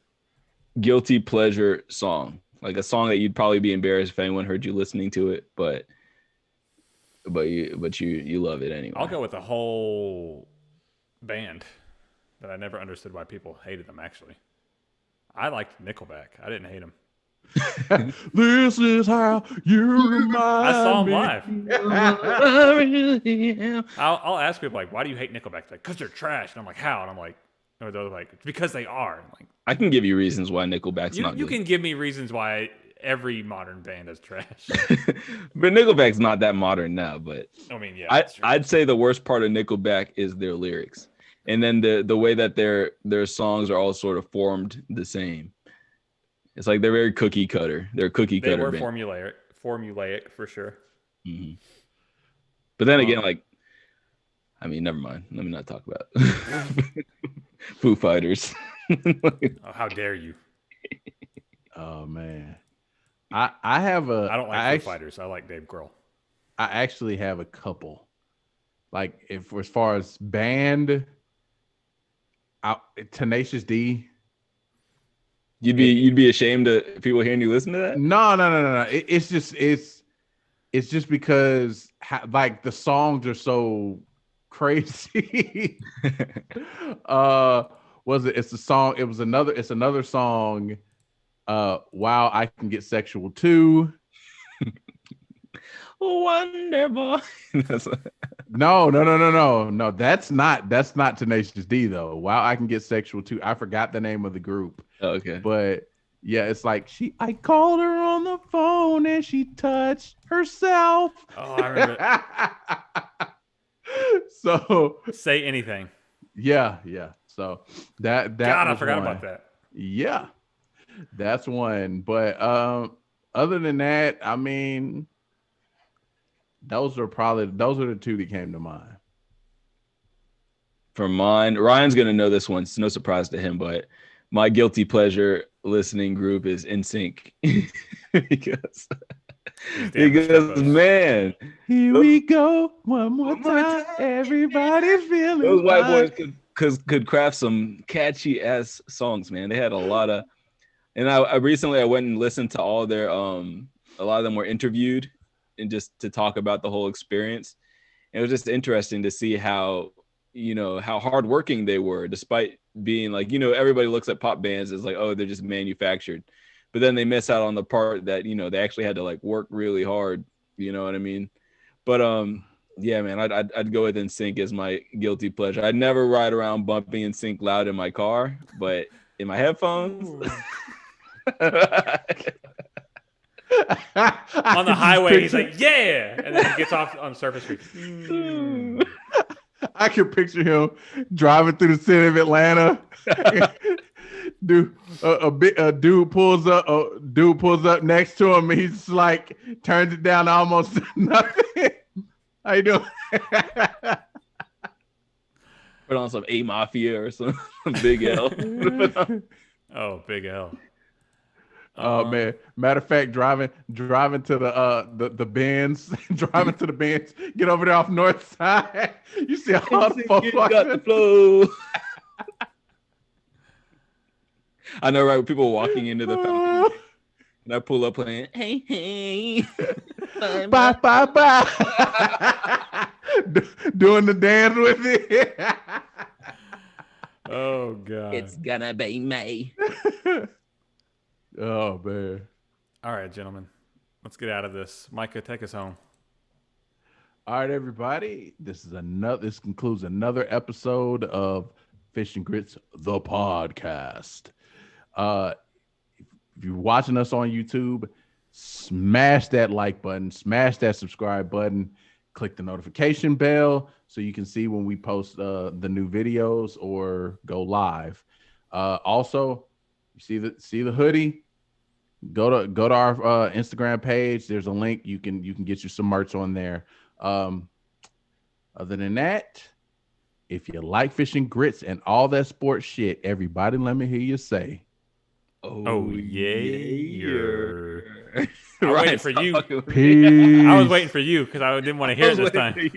guilty pleasure song? Like a song that you'd probably be embarrassed if anyone heard you listening to it, but you love it anyway. I'll go with the whole band that I never understood why people hated them, actually. I liked Nickelback. I didn't hate them. This is how you remind I saw them me. live. I'll ask people, like, why do you hate Nickelback? Like, because they're trash. And I'm like, how? And I'm like, or they're like, it's because they are. I'm like, I can give you reasons why Nickelback's not good. You can give me reasons why every modern band is trash. But Nickelback's not that modern now. But I mean, yeah, I'd say the worst part of Nickelback is their lyrics, and then the way that their songs are all sort of formed the same. It's like they're very cookie cutter. They're cookie cutter. They were band. formulaic for sure. Mm-hmm. But then again, like, I mean, never mind. Let me not talk about it. Foo Fighters. Oh, how dare you? Oh man, I don't like Foo Fighters. I like Dave Grohl. I actually have a couple. Like, as far as band, Tenacious D. You'd be ashamed of people hearing you listen to that? No. It's just because like the songs are so crazy. It's another song. Wow, I Can Get Sexual Too. Wonderful. No. That's not Tenacious D though. Wow, I Can Get Sexual Too. I forgot the name of the group. Okay. But yeah, it's like I called her on the phone and she touched herself. Oh, I remember. So Say Anything. Yeah. So that God, I forgot about that. Yeah. That's one. But other than that, I mean, those are the two that came to mind. For mine, Ryan's gonna know this one. It's no surprise to him, but my guilty pleasure listening group is NSYNC because man, here we go one more time. Everybody's feeling those white fine. boys could craft some catchy ass songs, man. They had a lot of, and I recently went and listened to all their a lot of them were interviewed and just to talk about the whole experience. And it was just interesting to see how hardworking they were, despite being like, everybody looks at pop bands as like, oh, they're just manufactured. But then they miss out on the part that, they actually had to like work really hard. You know what I mean? But yeah, man, I'd go with NSYNC as my guilty pleasure. I'd never ride around bumping NSYNC loud in my car, but in my headphones. On the highway, he's like, yeah, and then he gets off on Surface Street. I can picture him driving through the city of Atlanta. Dude, a dude pulls up next to him. He's like turns it down to almost nothing. How you doing? Put on some A Mafia or some Big L. Oh, Big L. Oh man! Matter of fact, driving to the Benz, driving to the Benz. Get over there off North Side. You see all the folks got the flow. I know, right? People walking into the Falcons, and I pull up playing, hey, bye, bye. Doing the dance with it. Oh God! It's gonna be me. Oh man! All right, gentlemen, let's get out of this. Micah, take us home. All right, everybody. This concludes another episode of Fish and Grits, the podcast. If you're watching us on YouTube, smash that like button, smash that subscribe button, click the notification bell so you can see when we post the new videos or go live. Also, you see the hoodie. Go to our Instagram page. There's a link. You can get you some merch on there. Other than that, if you like Fish and Grits and all that sports shit, everybody, let me hear you say, "Oh yeah." I was waiting for you. Peace. I was waiting for you because I didn't want to hear it this time.